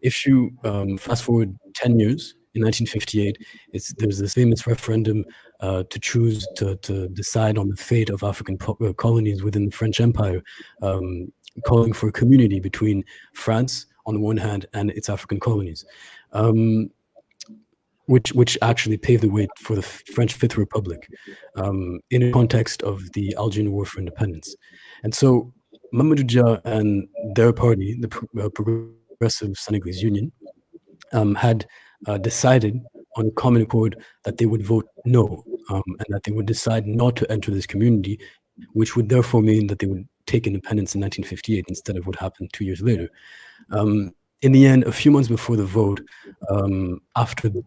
If you fast forward 10 years, in 1958, there's this famous referendum to choose to decide on the fate of African colonies within the French Empire, calling for a community between France on the one hand and its African colonies, which actually paved the way for the French Fifth Republic in a context of the Algerian War for Independence. And so Mamadou Dia and their party, the Progressive Senegalese Union, had decided on a common accord that they would vote no, and that they would decide not to enter this community, which would therefore mean that they would take independence in 1958 instead of what happened 2 years later. In the end, a few months before the vote, after the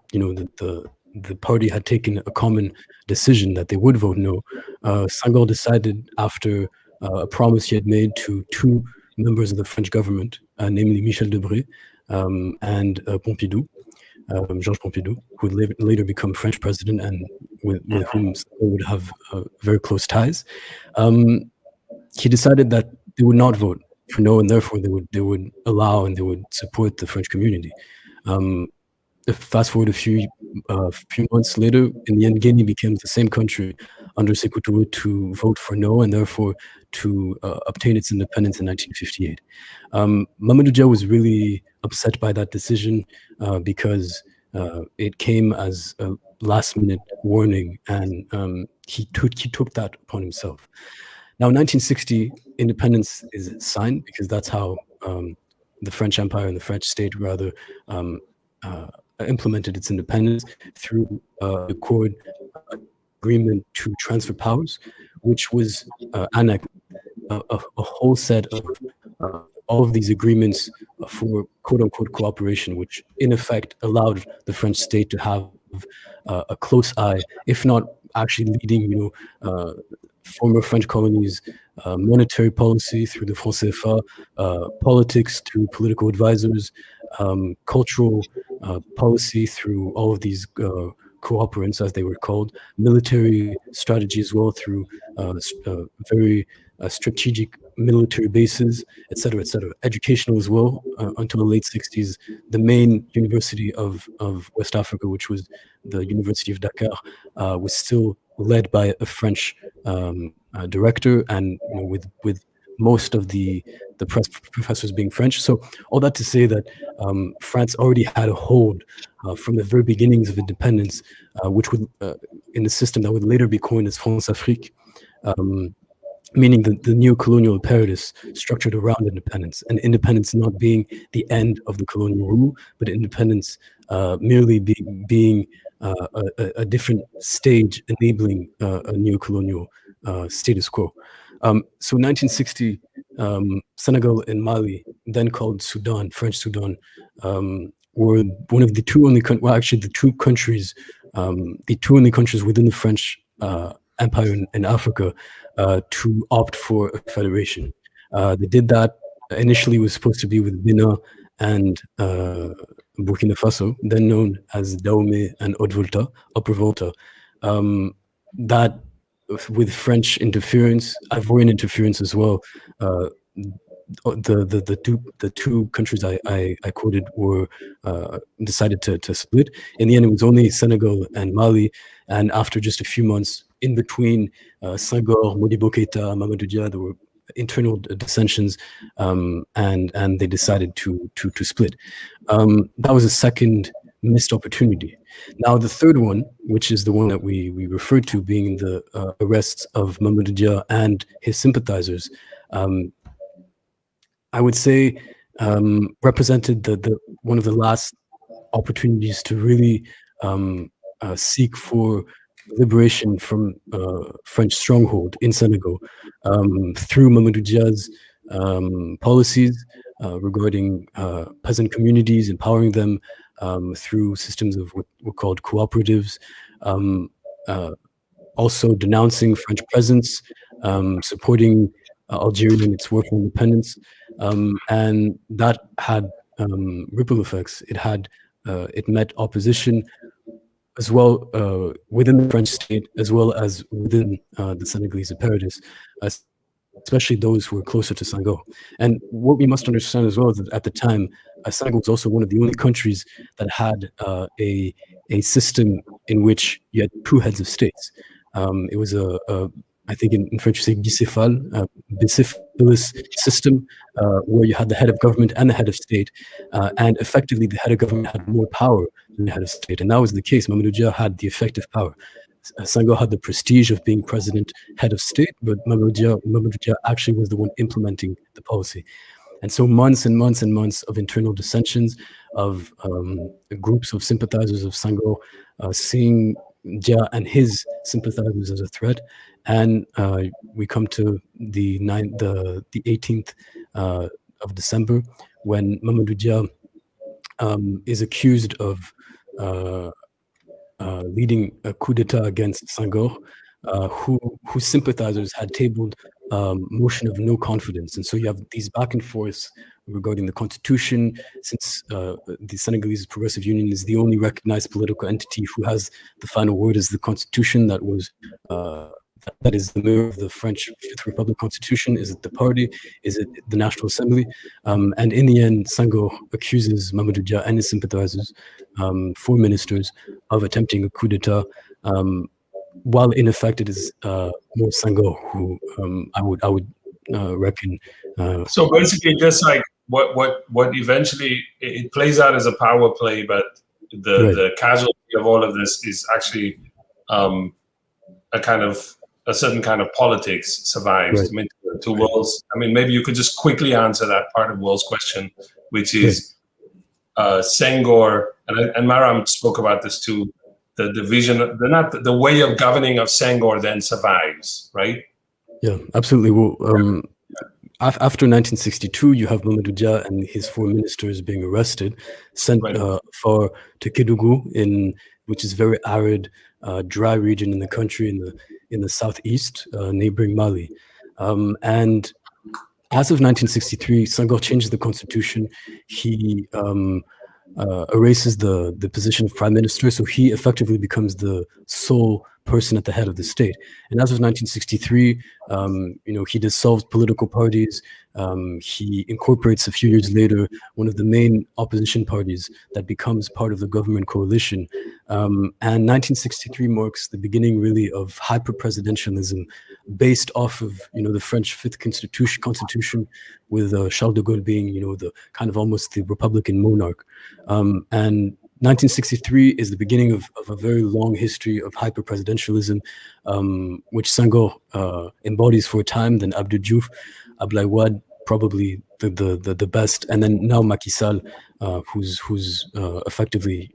party had taken a common decision that they would vote no, Senghor decided, after a promise he had made to two members of the French government, namely Michel Debré and Pompidou, Georges Pompidou, who would later become French president and with whom Senghor would have very close ties. He decided that they would not vote for no, and therefore they would allow and they would support the French community. Fast forward a few months later, in the end, Guinea became the same country under Sékou Touré to vote for no, and therefore to obtain its independence in 1958. Mamadou Dia was really upset by that decision because it came as a last-minute warning, and he took that upon himself. Now, in 1960, independence is signed because that's how the French Empire and the French state rather implemented its independence through the Accord agreement to transfer powers, which was annexed a whole set of all of these agreements for quote-unquote cooperation, which in effect allowed the French state to have a close eye, if not actually leading, former French colonies, monetary policy through the franc CFA, politics through political advisors, cultural policy through all of these cooperants, as they were called, military strategy as well through very strategic military bases, etc., etc. Educational as well. Until the late 60s, the main university of West Africa, which was the University of Dakar, was still led by a French director, and with most of the professors being French. So all that to say that France already had a hold from the very beginnings of independence, which would in the system that would later be coined as France-Afrique, meaning the neo-colonial apparatus structured around independence, and independence not being the end of the colonial rule, but independence merely being a different stage enabling a neo-colonial status quo. So 1960, Senegal and Mali, then called Sudan, French Sudan, were one of the two only the two only countries within the French Empire in Africa to opt for a federation. They did that. Initially, it was supposed to be with Benin and Burkina Faso, then known as Dahomey and Upper Volta. That, with French interference, Ivorian interference as well, the two countries I quoted were decided to split. In the end, it was only Senegal and Mali, and after just a few months in between Senghor, Modibo Keïta, Mamadou Dia, there were internal dissensions, and they decided to split. That was a second missed opportunity. Now, the third one, which is the one that we referred to, being the arrests of Mamadou Dia and his sympathizers, I would say represented the one of the last opportunities to really seek for liberation from French stronghold in Senegal through Mamadou Dia's policies regarding peasant communities, empowering them through systems of what were called cooperatives, also denouncing French presence, supporting Algeria in its war for independence, and that had ripple effects. It met opposition as well within the French state, as well as within the Senegalese apparatus, especially those who were closer to Senghor. And what we must understand as well is that at the time, Senegal was also one of the only countries that had a system in which you had two heads of states. It was I think in French you say bicéphale, bicephalous system, where you had the head of government and the head of state, and effectively the head of government had more power than the head of state, and that was the case. Mamadou Dia had the effective power. Senghor had the prestige of being president, head of state, but Mamadou Dia actually was the one implementing the policy. And so months and months and months of internal dissensions, of groups of sympathizers of Senghor seeing Dia and his sympathizers as a threat. And we come to the 18th of December, when Mamadou Dia is accused of leading a coup d'etat against Senghor, whose sympathizers had tabled motion of no confidence. And so you have these back and forths regarding the constitution, since the Senegalese Progressive Union is the only recognized political entity who has the final word as the constitution that was that is the mirror of the French Fifth Republic constitution. Is it the party? Is it the National Assembly? And in the end, Senghor accuses Mamadou Dia and his sympathizers, 4 ministers, of attempting a coup d'etat, while in effect it is more Senghor who I would reckon. So basically, just like what eventually it plays out as a power play, but the casualty of all of this is actually a certain kind of politics survives. Right. I mean, to Will's, maybe you could just quickly answer that part of Will's question, which is Senghor, and Marame spoke about this too. The vision, the way of governing of Senghor then survives, right? Yeah, absolutely. Well, after 1962, you have Mamadou Dia and his 4 ministers being arrested, sent far to Kédougou, which is a very arid, dry region in the country in the southeast, neighboring Mali. And as of 1963, Senghor changes the constitution. He erases the position of prime minister, so he effectively becomes the sole person at the head of the state. And as of 1963, he dissolves political parties. He incorporates a few years later one of the main opposition parties that becomes part of the government coalition. And 1963 marks the beginning, really, of hyper-presidentialism based off of, the French Fifth Constitution, with Charles de Gaulle being, the kind of almost the Republican monarch. And 1963 is the beginning of a very long history of hyper-presidentialism, which Senghor embodies for a time, then Abdou Diouf, Abdoulaye Wade, probably the best, and then now Macky Sall, who's effectively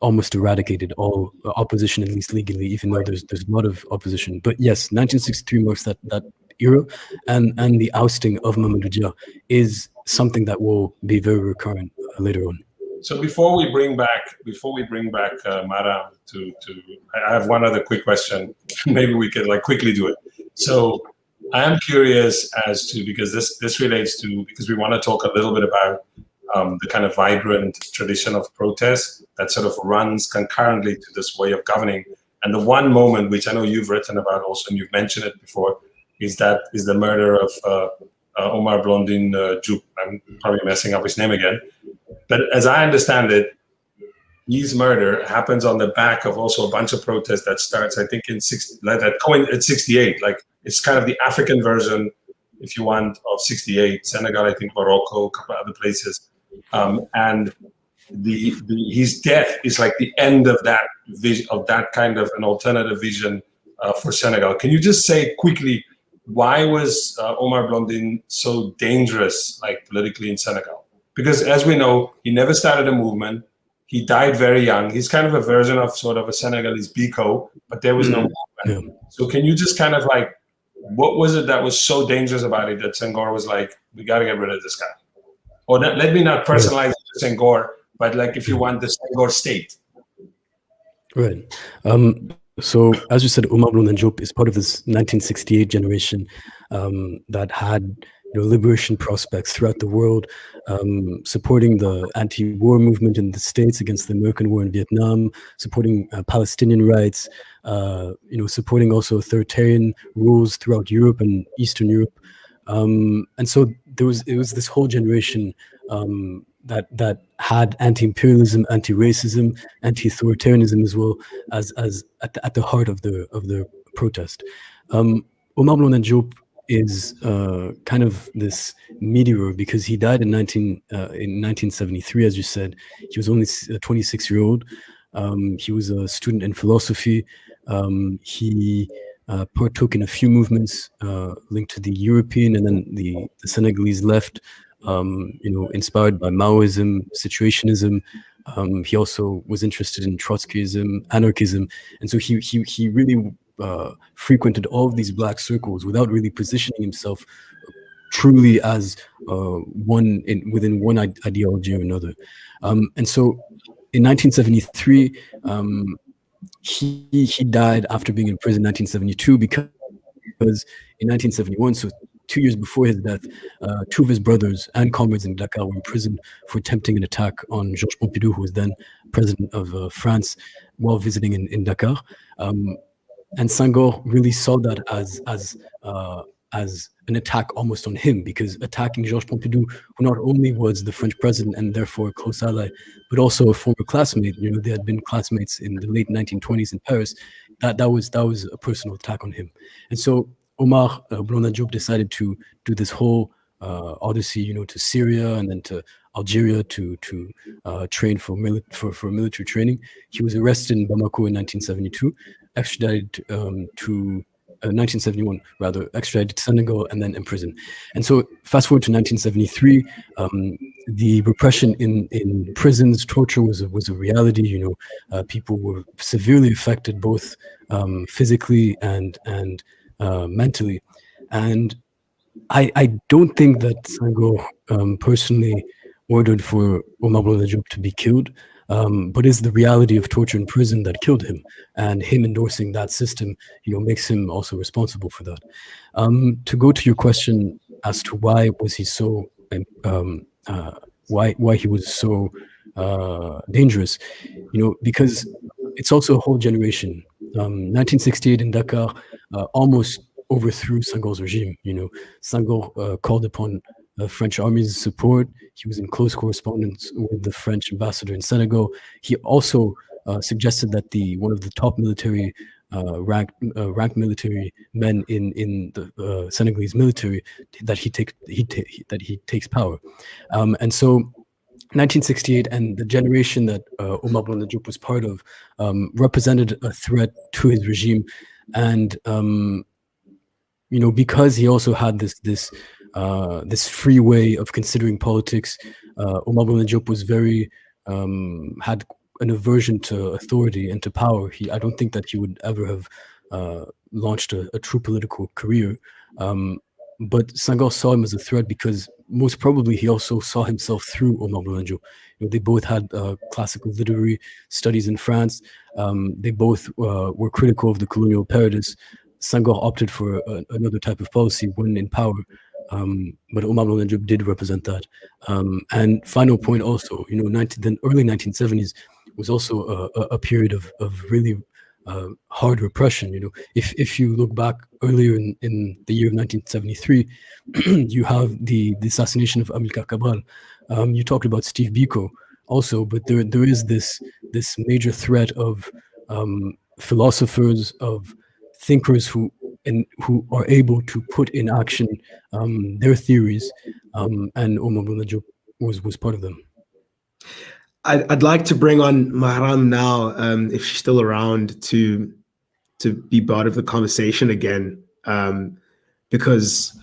almost eradicated all opposition, at least legally, even though there's a lot of opposition. But yes, 1963 marks that era, and the ousting of Mamadou Dia is something that will be very recurrent later on. So before we bring back Marame to, I have one other quick question. Maybe we could quickly do it. So I am curious as to, because this relates to, because we want to talk a little bit about the kind of vibrant tradition of protest that sort of runs concurrently to this way of governing. And the one moment which I know you've written about also, and you've mentioned it before, is the murder of Omar Blondin Diop. I'm probably messing up his name again. But as I understand it, his murder happens on the back of also a bunch of protests that starts, I think, in 68. Like, it's kind of the African version, if you want, of 68. Senegal, I think, Morocco, a couple other places. And his death is like the end of that vision, of that kind of an alternative vision for Senegal. Can you just say quickly, why was Omar Blondin so dangerous, like politically in Senegal? Because as we know, he never started a movement. He died very young. He's kind of a version of sort of a Senegalese Biko, but there was no movement. Yeah. So can you just kind of like, what was it that was so dangerous about it that Senghor was like, we got to get rid of this guy? Or let me not personalize it to Senghor, but like if you want the Senghor state. Right. So as you said, Omar Blondin Diop is part of this 1968 generation that had liberation prospects throughout the world, supporting the anti-war movement in the States against the American war in Vietnam, supporting Palestinian rights, supporting also authoritarian rules throughout Europe and Eastern Europe. And so it was this whole generation that had anti-imperialism, anti-racism, anti-authoritarianism as well as at the heart of the protest. Omar Blondin Diop is kind of this meteor because he died in 1973, as you said. He was only a 26-year-old. He was a student in philosophy. He partook in a few movements linked to the European and then the Senegalese left, inspired by Maoism, Situationism. He also was interested in Trotskyism, anarchism, and so he really frequented all of these black circles without really positioning himself truly as within one ideology or another. And so in 1973, he died after being in prison in 1972 because in 1971, so 2 years before his death, two of his brothers and comrades in Dakar were in prison for attempting an attack on Georges Pompidou, who was then president of France, while visiting in Dakar. And Senghor really saw that as an attack almost on him, because attacking Georges Pompidou, who not only was the French president and therefore a close ally, but also a former classmate. They had been classmates in the late 1920s in Paris. That was a personal attack on him. And so Omar Blondin Diop decided to do this whole odyssey, to Syria and then to Algeria to train for military training. He was arrested in Bamako in 1972, extradited to 1971 rather, extradited to Senegal and then imprisoned. And so fast forward to 1973, the repression in prisons, torture was a reality. People were severely affected both physically and mentally. And I don't think that Senghor personally ordered for Omar Blondin Diop to be killed, but it's the reality of torture in prison that killed him, and him endorsing that system, makes him also responsible for that. To go to your question as to why was he so, why he was so dangerous, because it's also a whole generation. 1968 in Dakar almost overthrew Senghor's regime. Senghor called upon the French army's support. He was in close correspondence with the French ambassador in Senegal. He also suggested that one of the top military ranked military men in the Senegalese military, that he takes power. And so 1968 and the generation that Omar Blondin Diop was part of represented a threat to his regime. And because he also had this free way of considering politics, Omar Blondin Diop was very had an aversion to authority and to power. I don't think that he would ever have launched a true political career. But Senghor saw him as a threat because most probably he also saw himself through Omar Blondin Diop. They both had classical literary studies in France. They both were critical of the colonial paradigms. Senghor opted for another type of policy when in power, but Omar Blondin Diop did represent that. And final point also, the early 1970s was also a period of really hard repression. If you look back earlier in the year of 1973, you have the assassination of Amilcar Cabral. You talked about Steve Biko also, but there is this major threat of philosophers, of thinkers who are able to put in action their theories, and Omar Bounedjah was part of them. I'd like to bring on Marame now, if she's still around, to be part of the conversation again, because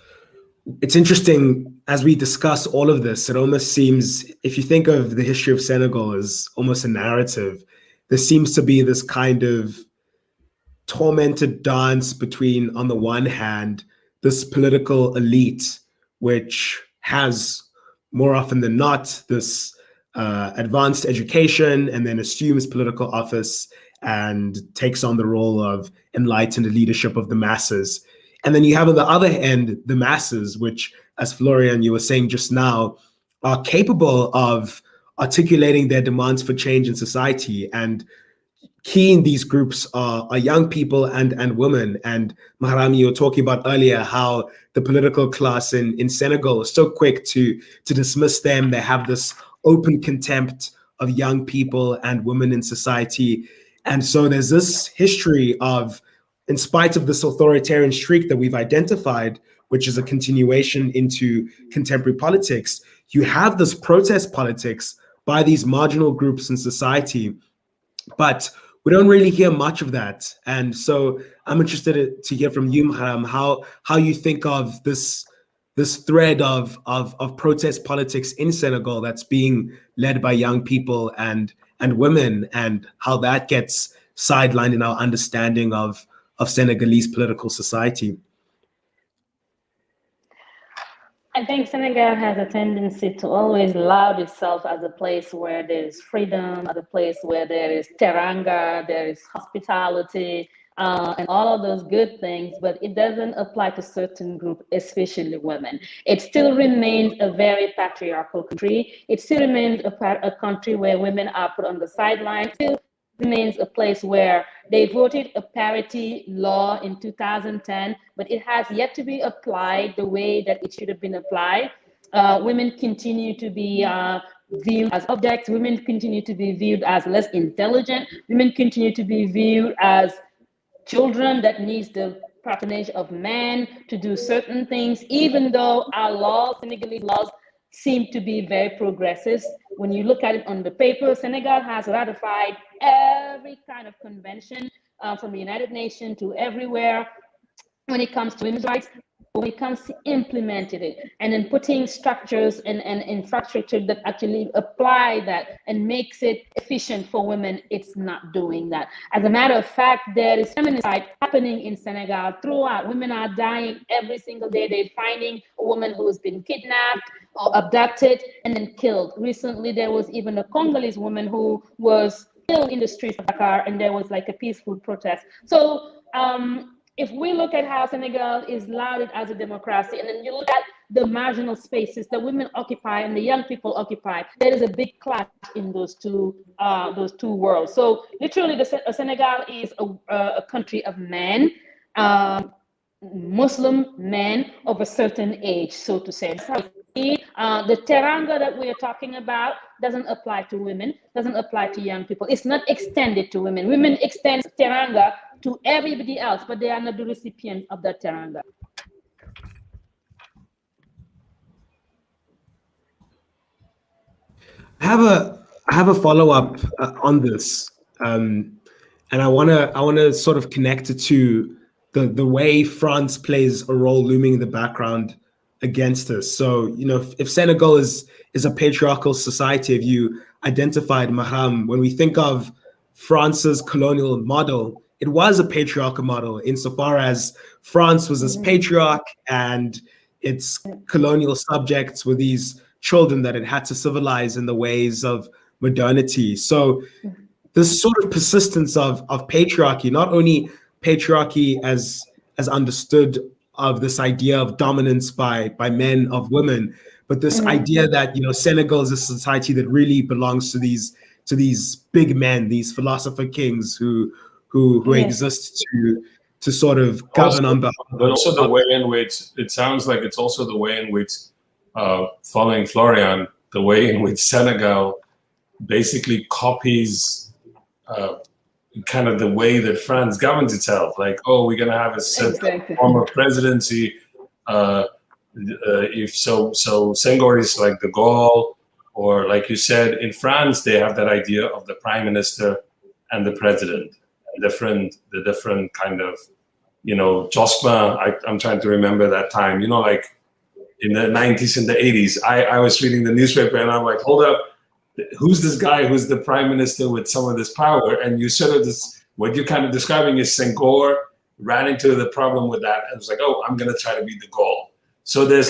it's interesting as we discuss all of this. It almost seems, if you think of the history of Senegal as almost a narrative, there seems to be this kind of tormented dance between, on the one hand, this political elite, which has more often than not this advanced education and then assumes political office and takes on the role of enlightened leadership of the masses. And then you have on the other end, the masses, which, as Florian, you were saying just now, are capable of articulating their demands for change in society. And key in these groups are young people and women. And Marame, you were talking about earlier how the political class in Senegal is so quick to dismiss them. They have this open contempt of young people and women in society. And so there's this history of, in spite of this authoritarian streak that we've identified, which is a continuation into contemporary politics, you have this protest politics by these marginal groups in society. But we don't really hear much of that. And so I'm interested to hear from you, Marame, how you think of this thread of protest politics in Senegal that's being led by young people and women, and how that gets sidelined in our understanding of Senegalese political society. I think Senegal has a tendency to always laud itself as a place where there is freedom, as a place where there is teranga, there is hospitality, and all of those good things, but it doesn't apply to certain groups, especially women. It still remains a very patriarchal country. It still remains a country where women are put on the sidelines. It still remains a place where they voted a parity law in 2010, but it has yet to be applied the way that it should have been applied. Women continue to be viewed as objects. Women continue to be viewed as less intelligent. Women continue to be viewed as children that needs the patronage of men to do certain things, even though our laws, Senegalese laws, seem to be very progressive. When you look at it on the paper, Senegal has ratified every kind of convention from the United Nations to everywhere when it comes to women's rights, when it comes to implementing it and then putting structures and infrastructure that actually apply that and makes it efficient for women, it's not doing that. As a matter of fact, there is feminicide happening in Senegal throughout. Women are dying every single day. They're finding a woman who has been kidnapped or abducted and then killed. Recently, there was even a Congolese woman who was killed in the streets of Dakar, and there was like a peaceful protest. So if we look at how Senegal is lauded as a democracy, and then you look at the marginal spaces that women occupy and the young people occupy, there is a big clash in those two worlds. So literally, Senegal is a country of men, Muslim men of a certain age, so to say. The teranga that we are talking about doesn't apply to women, doesn't apply to young people. It's not extended to women. Women extend teranga to everybody else, but they are not the recipient of that teranga. I have a follow-up on this, and I wanna sort of connect it to the way France plays a role looming in the background against us. So, you know, if Senegal is a patriarchal society, if you identified, Marame, when we think of France's colonial model, it was a patriarchal model insofar as France was this patriarch and its colonial subjects were these children that it had to civilize in the ways of modernity. So this sort of persistence of patriarchy, not only patriarchy as understood of this idea of dominance by men of women, but this idea that, you know, Senegal is a society that really belongs to these big men, these philosopher kings who who exist to sort of govern on behalf. But also the way in which it sounds like it's also the way in which, following Florian, the way in which Senegal basically copies kind of the way that France governs itself. Like, oh, we're gonna have a certain form of presidency. If so, Senghor is like the goal, or like you said, in France they have that idea of the prime minister and the president, the different kind of, Jospin. I'm trying to remember that time. Like in the 90s and the 80s, I was reading the newspaper and I'm like, hold up, who's this guy who's the prime minister with some of this power? And you sort of what you're kind of describing is Senghor ran into the problem with that and was like, oh, I'm gonna try to be the goal. So there's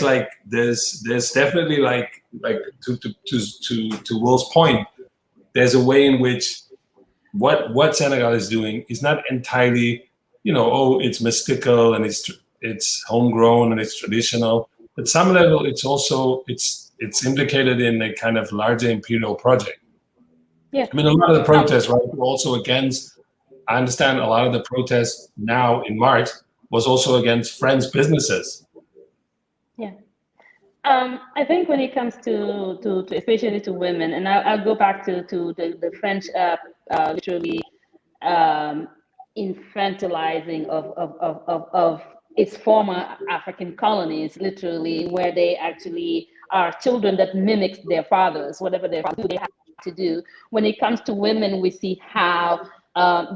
definitely like to Will's point, there's a way in which what Senegal is doing is not entirely, it's mystical and it's homegrown and it's traditional. At some level, it's also it's implicated in a kind of larger imperial project. Yeah. I mean, a lot of the protests, right, were also against. I understand a lot of the protests now in March was also against French businesses. Yeah. I think when it comes to especially to women, and I'll go back to the French literally infantilizing of its former African colonies, literally, where they actually are children that mimics their fathers, whatever their fathers do, they have to do. When it comes to women, we see how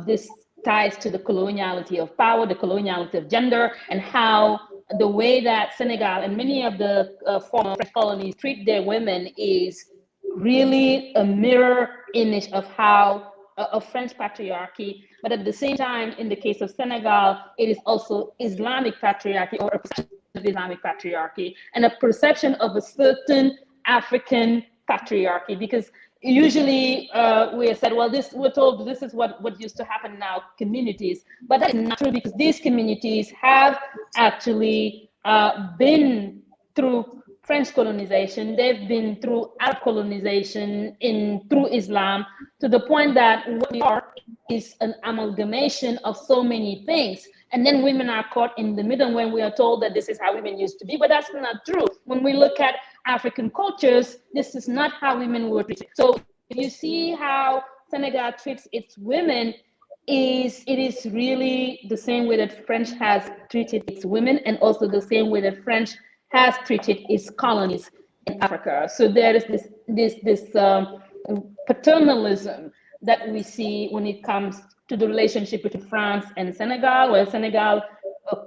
this ties to the coloniality of power, the coloniality of gender, and how the way that Senegal and many of the former French colonies treat their women is really a mirror image of how of French patriarchy. But at the same time, in the case of Senegal, it is also Islamic patriarchy, or a perception of Islamic patriarchy, and a perception of a certain African patriarchy. Because usually we said, well, we're told this is what used to happen in our communities, but that is not true, because these communities have actually been through French colonization, they've been through Arab colonization through Islam, to the point that what we are is an amalgamation of so many things. And then women are caught in the middle when we are told that this is how women used to be, but that's not true. When we look at African cultures, this is not how women were treated. So if you see how Senegal treats its women, it is really the same way that French has treated its women, and also the same way that French has treated its colonies in Africa. So there is this paternalism that we see when it comes to the relationship between France and Senegal, where Senegal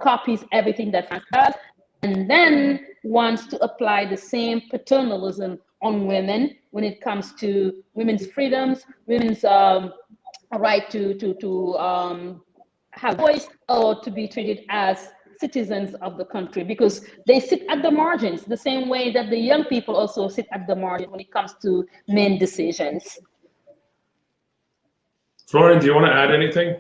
copies everything that France does, and then wants to apply the same paternalism on women when it comes to women's freedoms, women's right to have voice, or to be treated as citizens of the country, because they sit at the margins, the same way that the young people also sit at the margin when it comes to main decisions. Florian, do you want to add anything?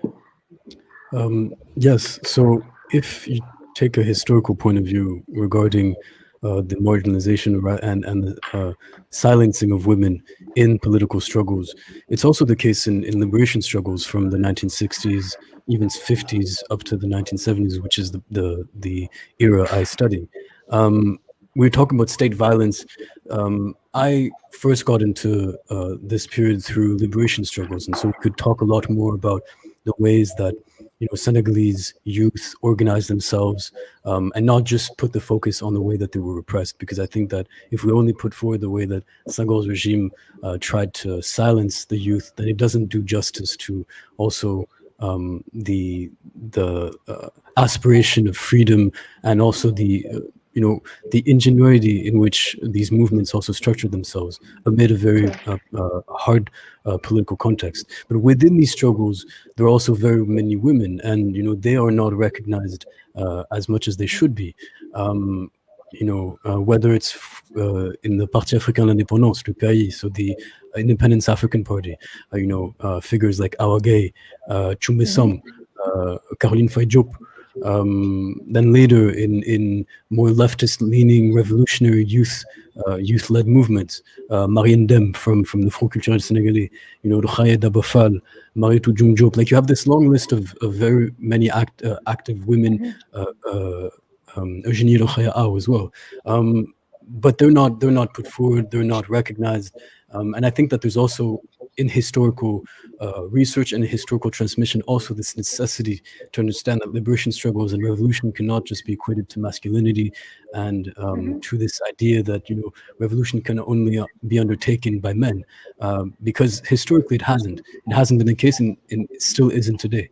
Yes. So if you take a historical point of view regarding the marginalization and the silencing of women in political struggles, it's also the case in liberation struggles from the 1960s, even 50s up to the 1970s, which is the era I study. We're talking about state violence. I first got into this period through liberation struggles, and so we could talk a lot more about the ways that Senegalese youth organized themselves, and not just put the focus on the way that they were repressed. Because I think that if we only put forward the way that Senghor's regime tried to silence the youth, then it doesn't do justice to also the aspiration of freedom, and also the ingenuity in which these movements also structured themselves amid a very hard political context. But within these struggles, there are also very many women, and they are not recognized as much as they should be. Whether it's in the Parti Africain l'Indépendance, le PAI, so the Independence African Party, figures like AIAC Gueye, Chumbe Sam, Caroline Faye Diop, Then later in more leftist-leaning revolutionary youth-led movements, Mariam Dem from the Front Culturel Senegalais, Rokhaya Dabafal, Mariétou Diop. Like, you have this long list of very many active women, Eugénie Rokhaya Aw as well. But they're not put forward, they're not recognized. And I think that there's also, in historical research and historical transmission, also this necessity to understand that liberation struggles and revolution cannot just be equated to masculinity and to this idea that revolution can only be undertaken by men, because historically it hasn't been the case, and it still isn't today.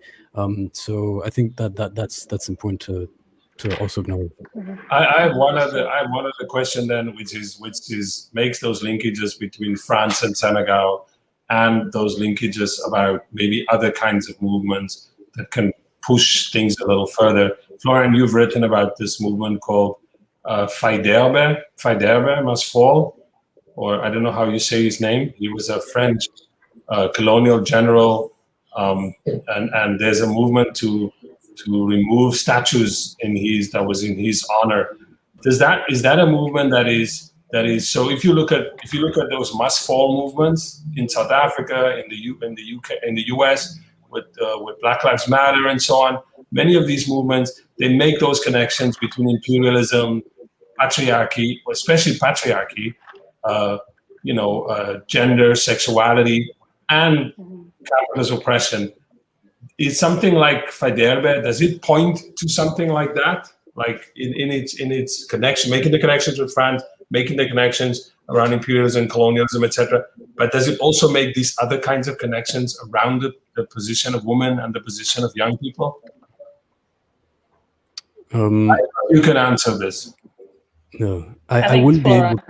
So I think that's important to also acknowledge. I have one other question then, which is makes those linkages between France and Senegal, and those linkages about maybe other kinds of movements that can push things a little further. Florian, you've written about this movement called Faidherbe must fall, or I don't know how you say his name. He was a French colonial general, and there's a movement to remove statues that was in his honor. Is that a movement that is so? If you look at those must fall movements in South Africa, in the UK, in the US, with Black Lives Matter and so on, many of these movements, they make those connections between imperialism, patriarchy, especially patriarchy, gender, sexuality, and capitalist oppression. Is something like Faidherbe, does it point to something like that? Like in its connection, making the connections with France, making the connections around imperialism, colonialism, etc. But does it also make these other kinds of connections around the position of women and the position of young people? You can answer this. No, I wouldn't be able.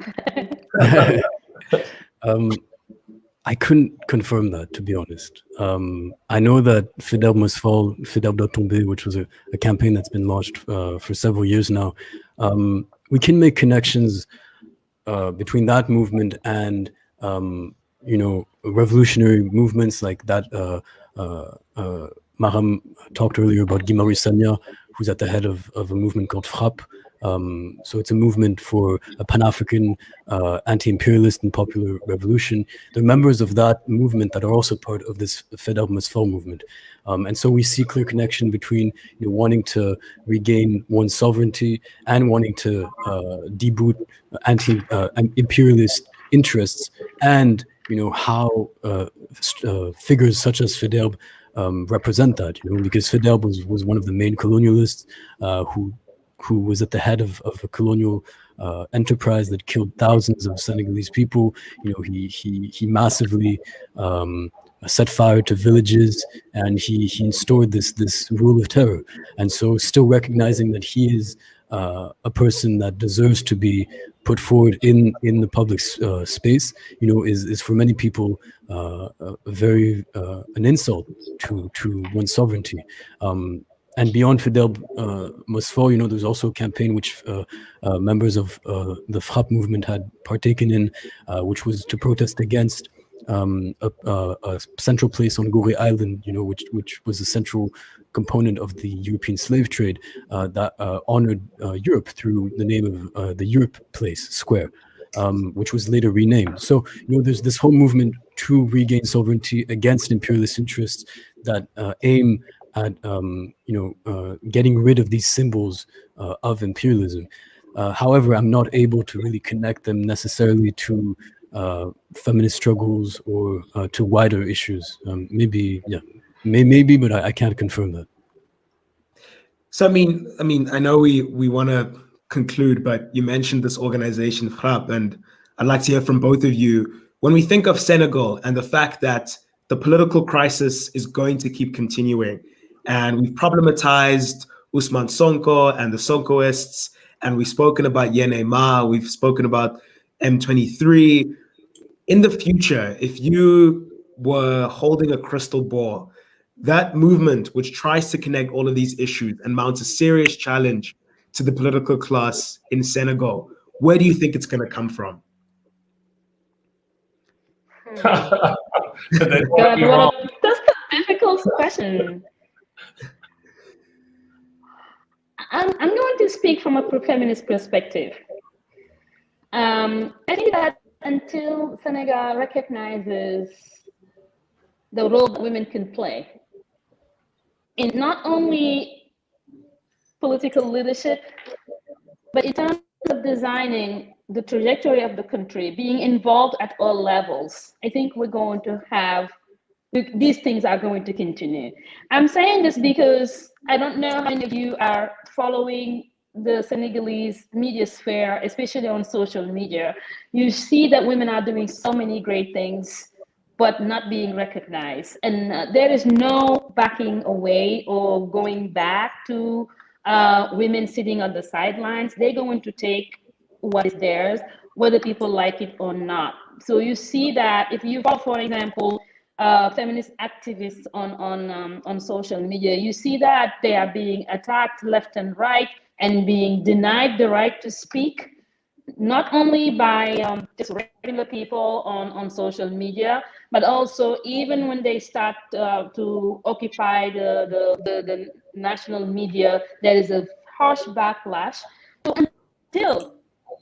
I couldn't confirm that, to be honest. I know that Faidherbe must fall, Faidherbe doit tomber, which was a campaign that's been launched for several years now. We can make connections between that movement and revolutionary movements like that. Marame talked earlier about Guy Marius Sagna, who's at the head of a movement called FRAP. So it's a movement for a Pan-African anti-imperialist and popular revolution. There are members of that movement that are also part of this Faidherbe must fall movement. And so we see clear connection between wanting to regain one's sovereignty and wanting to deboot anti-imperialist interests, and how figures such as Faidherbe represent that. Because Faidherbe was one of the main colonialists who was at the head of a colonial enterprise that killed thousands of Senegalese people. He massively set fire to villages, and he instaured this rule of terror. And so, still recognizing that he is a person that deserves to be put forward in the public space, is for many people very an insult to one's sovereignty. And beyond Faidherbe must fall, there's also a campaign which members of the FRAP movement had partaken in, which was to protest against a central place on Gorée Island, which was a central component of the European slave trade that honored Europe through the name of the Europe Place Square, which was later renamed. So, there's this whole movement to regain sovereignty against imperialist interests that aim at getting rid of these symbols of imperialism. However, I'm not able to really connect them necessarily to feminist struggles or to wider issues. Maybe, but I can't confirm that. So I mean, I know we want to conclude, but you mentioned this organization FRAP, and I'd like to hear from both of you. When we think of Senegal and the fact that the political crisis is going to keep continuing, and we've problematized Ousmane Sonko and the Sonkoists, and we've spoken about Yene Ma, we've spoken about M23. In the future, if you were holding a crystal ball, that movement which tries to connect all of these issues and mounts a serious challenge to the political class in Senegal, where do you think it's going to come from? God, that's a difficult question. I'm going to speak from a feminist perspective. I think that until Senegal recognizes the role that women can play in not only political leadership, but in terms of designing the trajectory of the country, being involved at all levels, I think we're going to have, these things are going to continue. I'm saying this because I don't know how many of you are following the Senegalese media sphere, especially on social media. You see that women are doing so many great things, but not being recognized. And there is no backing away or going back to women sitting on the sidelines. They're going to take what is theirs, whether people like it or not. So you see that if you follow, for example, feminist activists on social media, you see that they are being attacked left and right and being denied the right to speak, not only by just regular people on social media, but also even when they start to occupy the national media, there is a harsh backlash. So until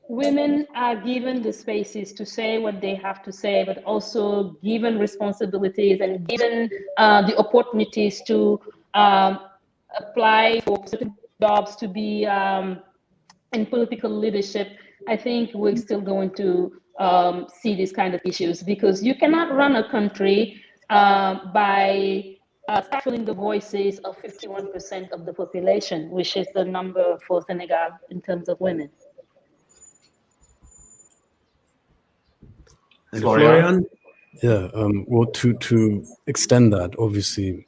women are given the spaces to say what they have to say, but also given responsibilities and given the opportunities to apply for certain jobs, to be in political leadership, I think we're still going to see these kind of issues, because you cannot run a country by stifling the voices of 51% of the population, which is the number for Senegal in terms of women. And Florian? Yeah, well, to extend that, obviously,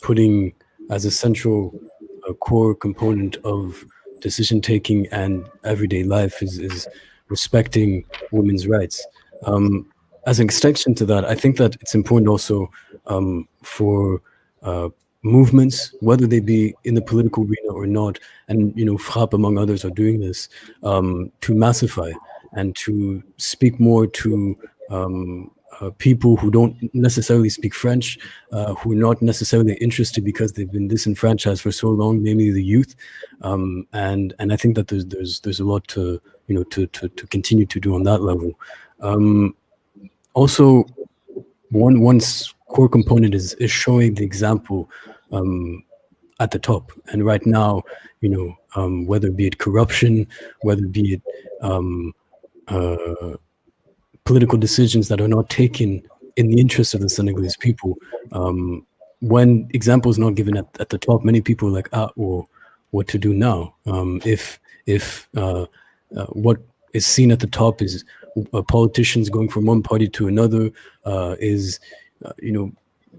putting as a central core component of decision-taking and everyday life is respecting women's rights. As an extension to that, I think that it's important also for movements, whether they be in the political arena or not, and FRAP among others are doing this, to massify and to speak more to people who don't necessarily speak French, who are not necessarily interested because they've been disenfranchised for so long, namely the youth, and I think that there's a lot to to continue to do on that level. Also, one core component is showing the example at the top, and right now, whether be it corruption, whether be it political decisions that are not taken in the interest of the Senegalese people. When example is not given at the top, many people are like, well, what to do now? If what is seen at the top is politicians going from one party to another, is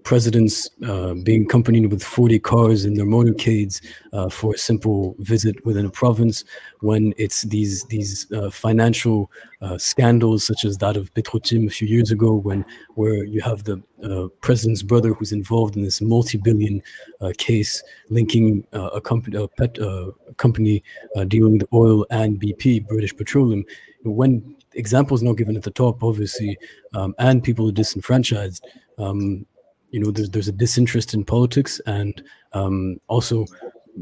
presidents being accompanied with 40 cars in their motorcades for a simple visit within a province, when it's these financial scandals such as that of Petrotim a few years ago, where you have the president's brother who's involved in this multi-billion case linking a company dealing with oil and BP, British Petroleum. When examples not given at the top, obviously, and people are disenfranchised, there's a disinterest in politics, and also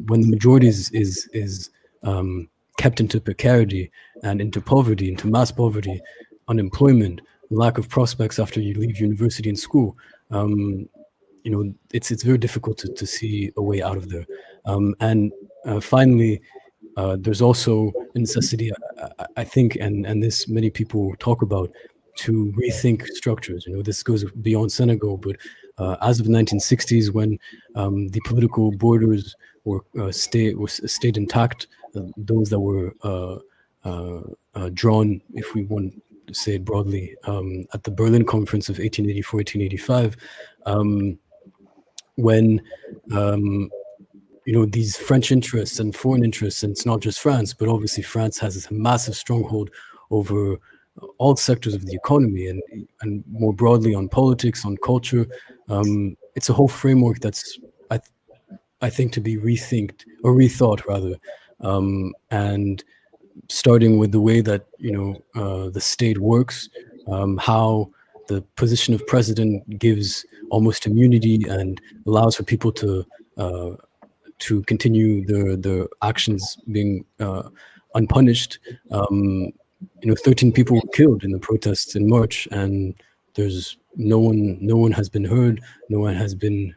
when the majority is kept into precarity and into poverty, into mass poverty, unemployment, lack of prospects after you leave university and school, it's very difficult to see a way out of there. And finally, there's also a necessity, I think, and this many people talk about, to rethink structures. This goes beyond Senegal, but as of the 1960s, when the political borders were stayed intact, those that were drawn, if we want to say it broadly, at the Berlin Conference of 1884-1885, when these French interests and foreign interests, and it's not just France, but obviously France has this massive stronghold over all sectors of the economy, and more broadly on politics, on culture. It's a whole framework that's I think to be rethought rather, and starting with the way that the state works, how the position of president gives almost immunity and allows for people to to continue the actions being unpunished. 13 people were killed in the protests in March, and there's no one has been heard. No one has been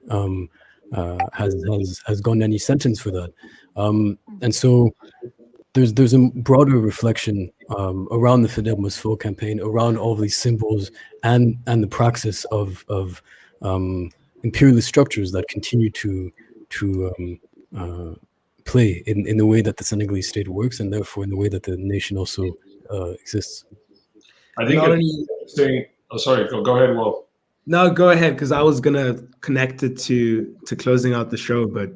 has gotten any sentence for that. And so there's a broader reflection around the Fidel Masfo campaign, around all these symbols and the praxis of imperialist structures that continue to play in the way that the Senegalese state works, and therefore in the way that the nation also exists. I think it's interesting. Oh, sorry. Go ahead, Will. No, go ahead, because I was gonna connect it to closing out the show, but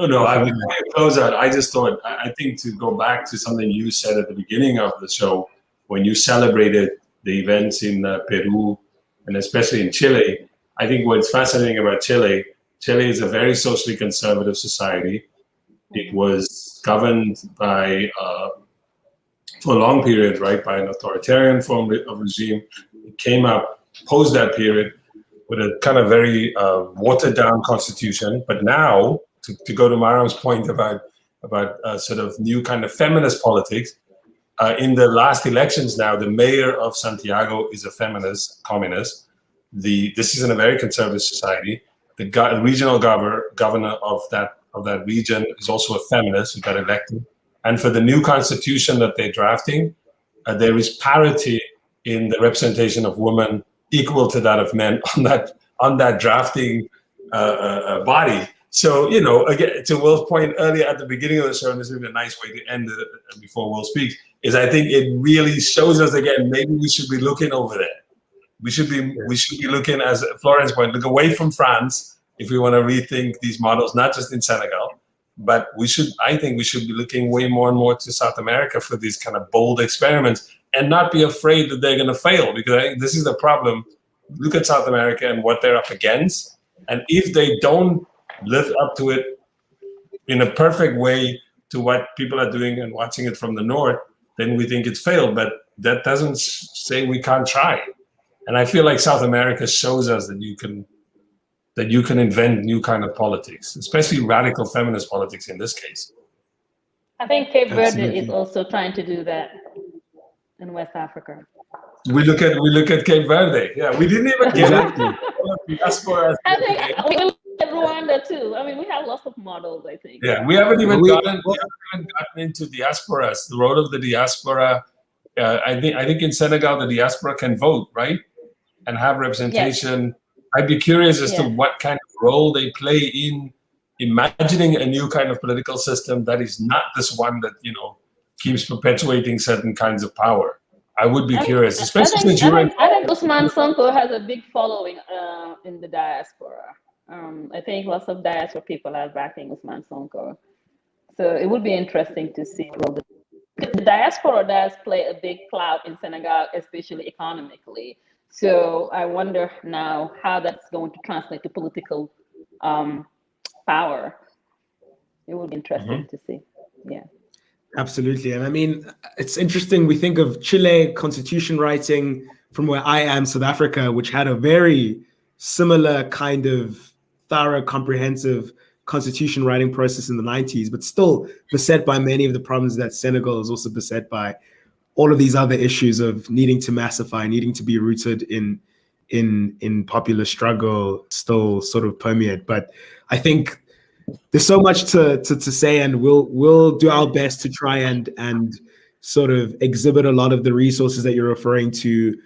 no. I would close out. I just thought, I think, to go back to something you said at the beginning of the show when you celebrated the events in Peru and especially in Chile. I think what's fascinating about Chile is a very socially conservative society. It was governed by, for a long period, right, by an authoritarian form of regime. It came up post that period with a kind of very watered down constitution. But now, to go to Marame's point about sort of new kind of feminist politics, in the last elections now, the mayor of Santiago is a feminist communist. This is in a very conservative society. The regional governor of that region is also a feminist who got elected. And for the new constitution that they're drafting, there is parity in the representation of women equal to that of men on that drafting body. So, again, to Will's point earlier at the beginning of the show, and this would be a nice way to end it before Will speaks, is I think it really shows us again, maybe we should be looking over there. We should be looking, as Florian's point, look away from France if we want to rethink these models, not just in Senegal, but I think we should be looking way more and more to South America for these kind of bold experiments and not be afraid that they're going to fail, because I think this is the problem. Look at South America and what they're up against. And if they don't live up to it in a perfect way to what people are doing and watching it from the north, then we think it's failed. But that doesn't say we can't try. And I feel like South America shows us that you can invent new kind of politics, especially radical feminist politics in this case. I think Cape Verde is also trying to do that in West Africa. We look at Cape Verde. Yeah, we didn't even get Diaspora. I think we look at Rwanda too. I mean, we have lots of models, I think. Yeah, we haven't even gotten into diasporas. The role of the diaspora. I think in Senegal the diaspora can vote, right, and have representation. Yes. I'd be curious as to what kind of role they play in imagining a new kind of political system that is not this one that keeps perpetuating certain kinds of power. I would be curious, especially since you're in. I think Ousmane Sonko has a big following in the diaspora. I think lots of diaspora people are backing Ousmane Sonko, so it would be interesting to see the diaspora does play a big clout in Senegal, especially economically. So I wonder now how that's going to translate to political power. It will be interesting to see. Yeah. Absolutely. And I mean, it's interesting. We think of Chile constitution writing from where I am, South Africa, which had a very similar kind of thorough, comprehensive constitution writing process in the 90s, but still beset by many of the problems that Senegal is also beset by. All of these other issues of needing to massify, needing to be rooted in popular struggle still sort of permeate. But I think there's so much to say, and we'll do our best to try and sort of exhibit a lot of the resources that you're referring to,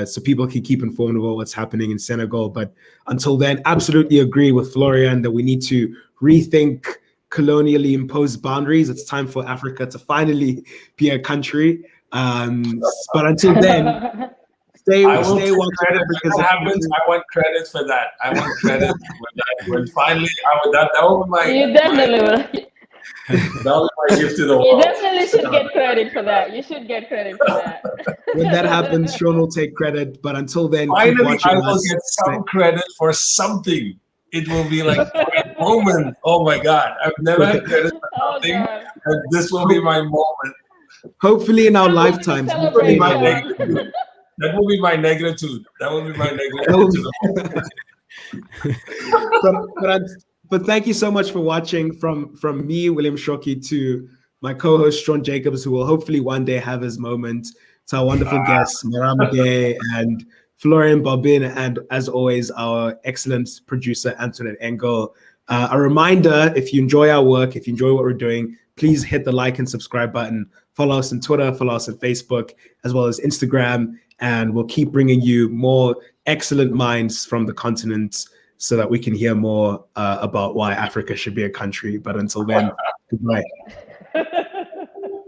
so people can keep informed about what's happening in Senegal. But until then, absolutely agree with Florian that we need to rethink colonially imposed boundaries. It's time for Africa to finally be a country. But until then, stay watching because that happens. I want credit for that. I want credit for that. When finally, that was my. You definitely will. That was my gift to the world. You definitely should get credit for that. You should get credit for that. When that happens, Sean will take credit. But until then, finally, I will get some credit for something. It will be like a moment. Oh my God, I've never had credit for something, and this will be my moment. Hopefully, in our lifetimes. That will be my negritude. That will be my negritude. But thank you so much for watching from me, William Shoki, to my co-host, Sean Jacobs, who will hopefully one day have his moment, to our wonderful guests, Marame Gueye and Florian Bobin, and as always, our excellent producer, Antoinette Engel. A reminder, if you enjoy our work, if you enjoy what we're doing, please hit the like and subscribe button. Follow us on Twitter, follow us on Facebook, as well as Instagram, and we'll keep bringing you more excellent minds from the continent so that we can hear more about why Africa should be a country. But until then, goodbye.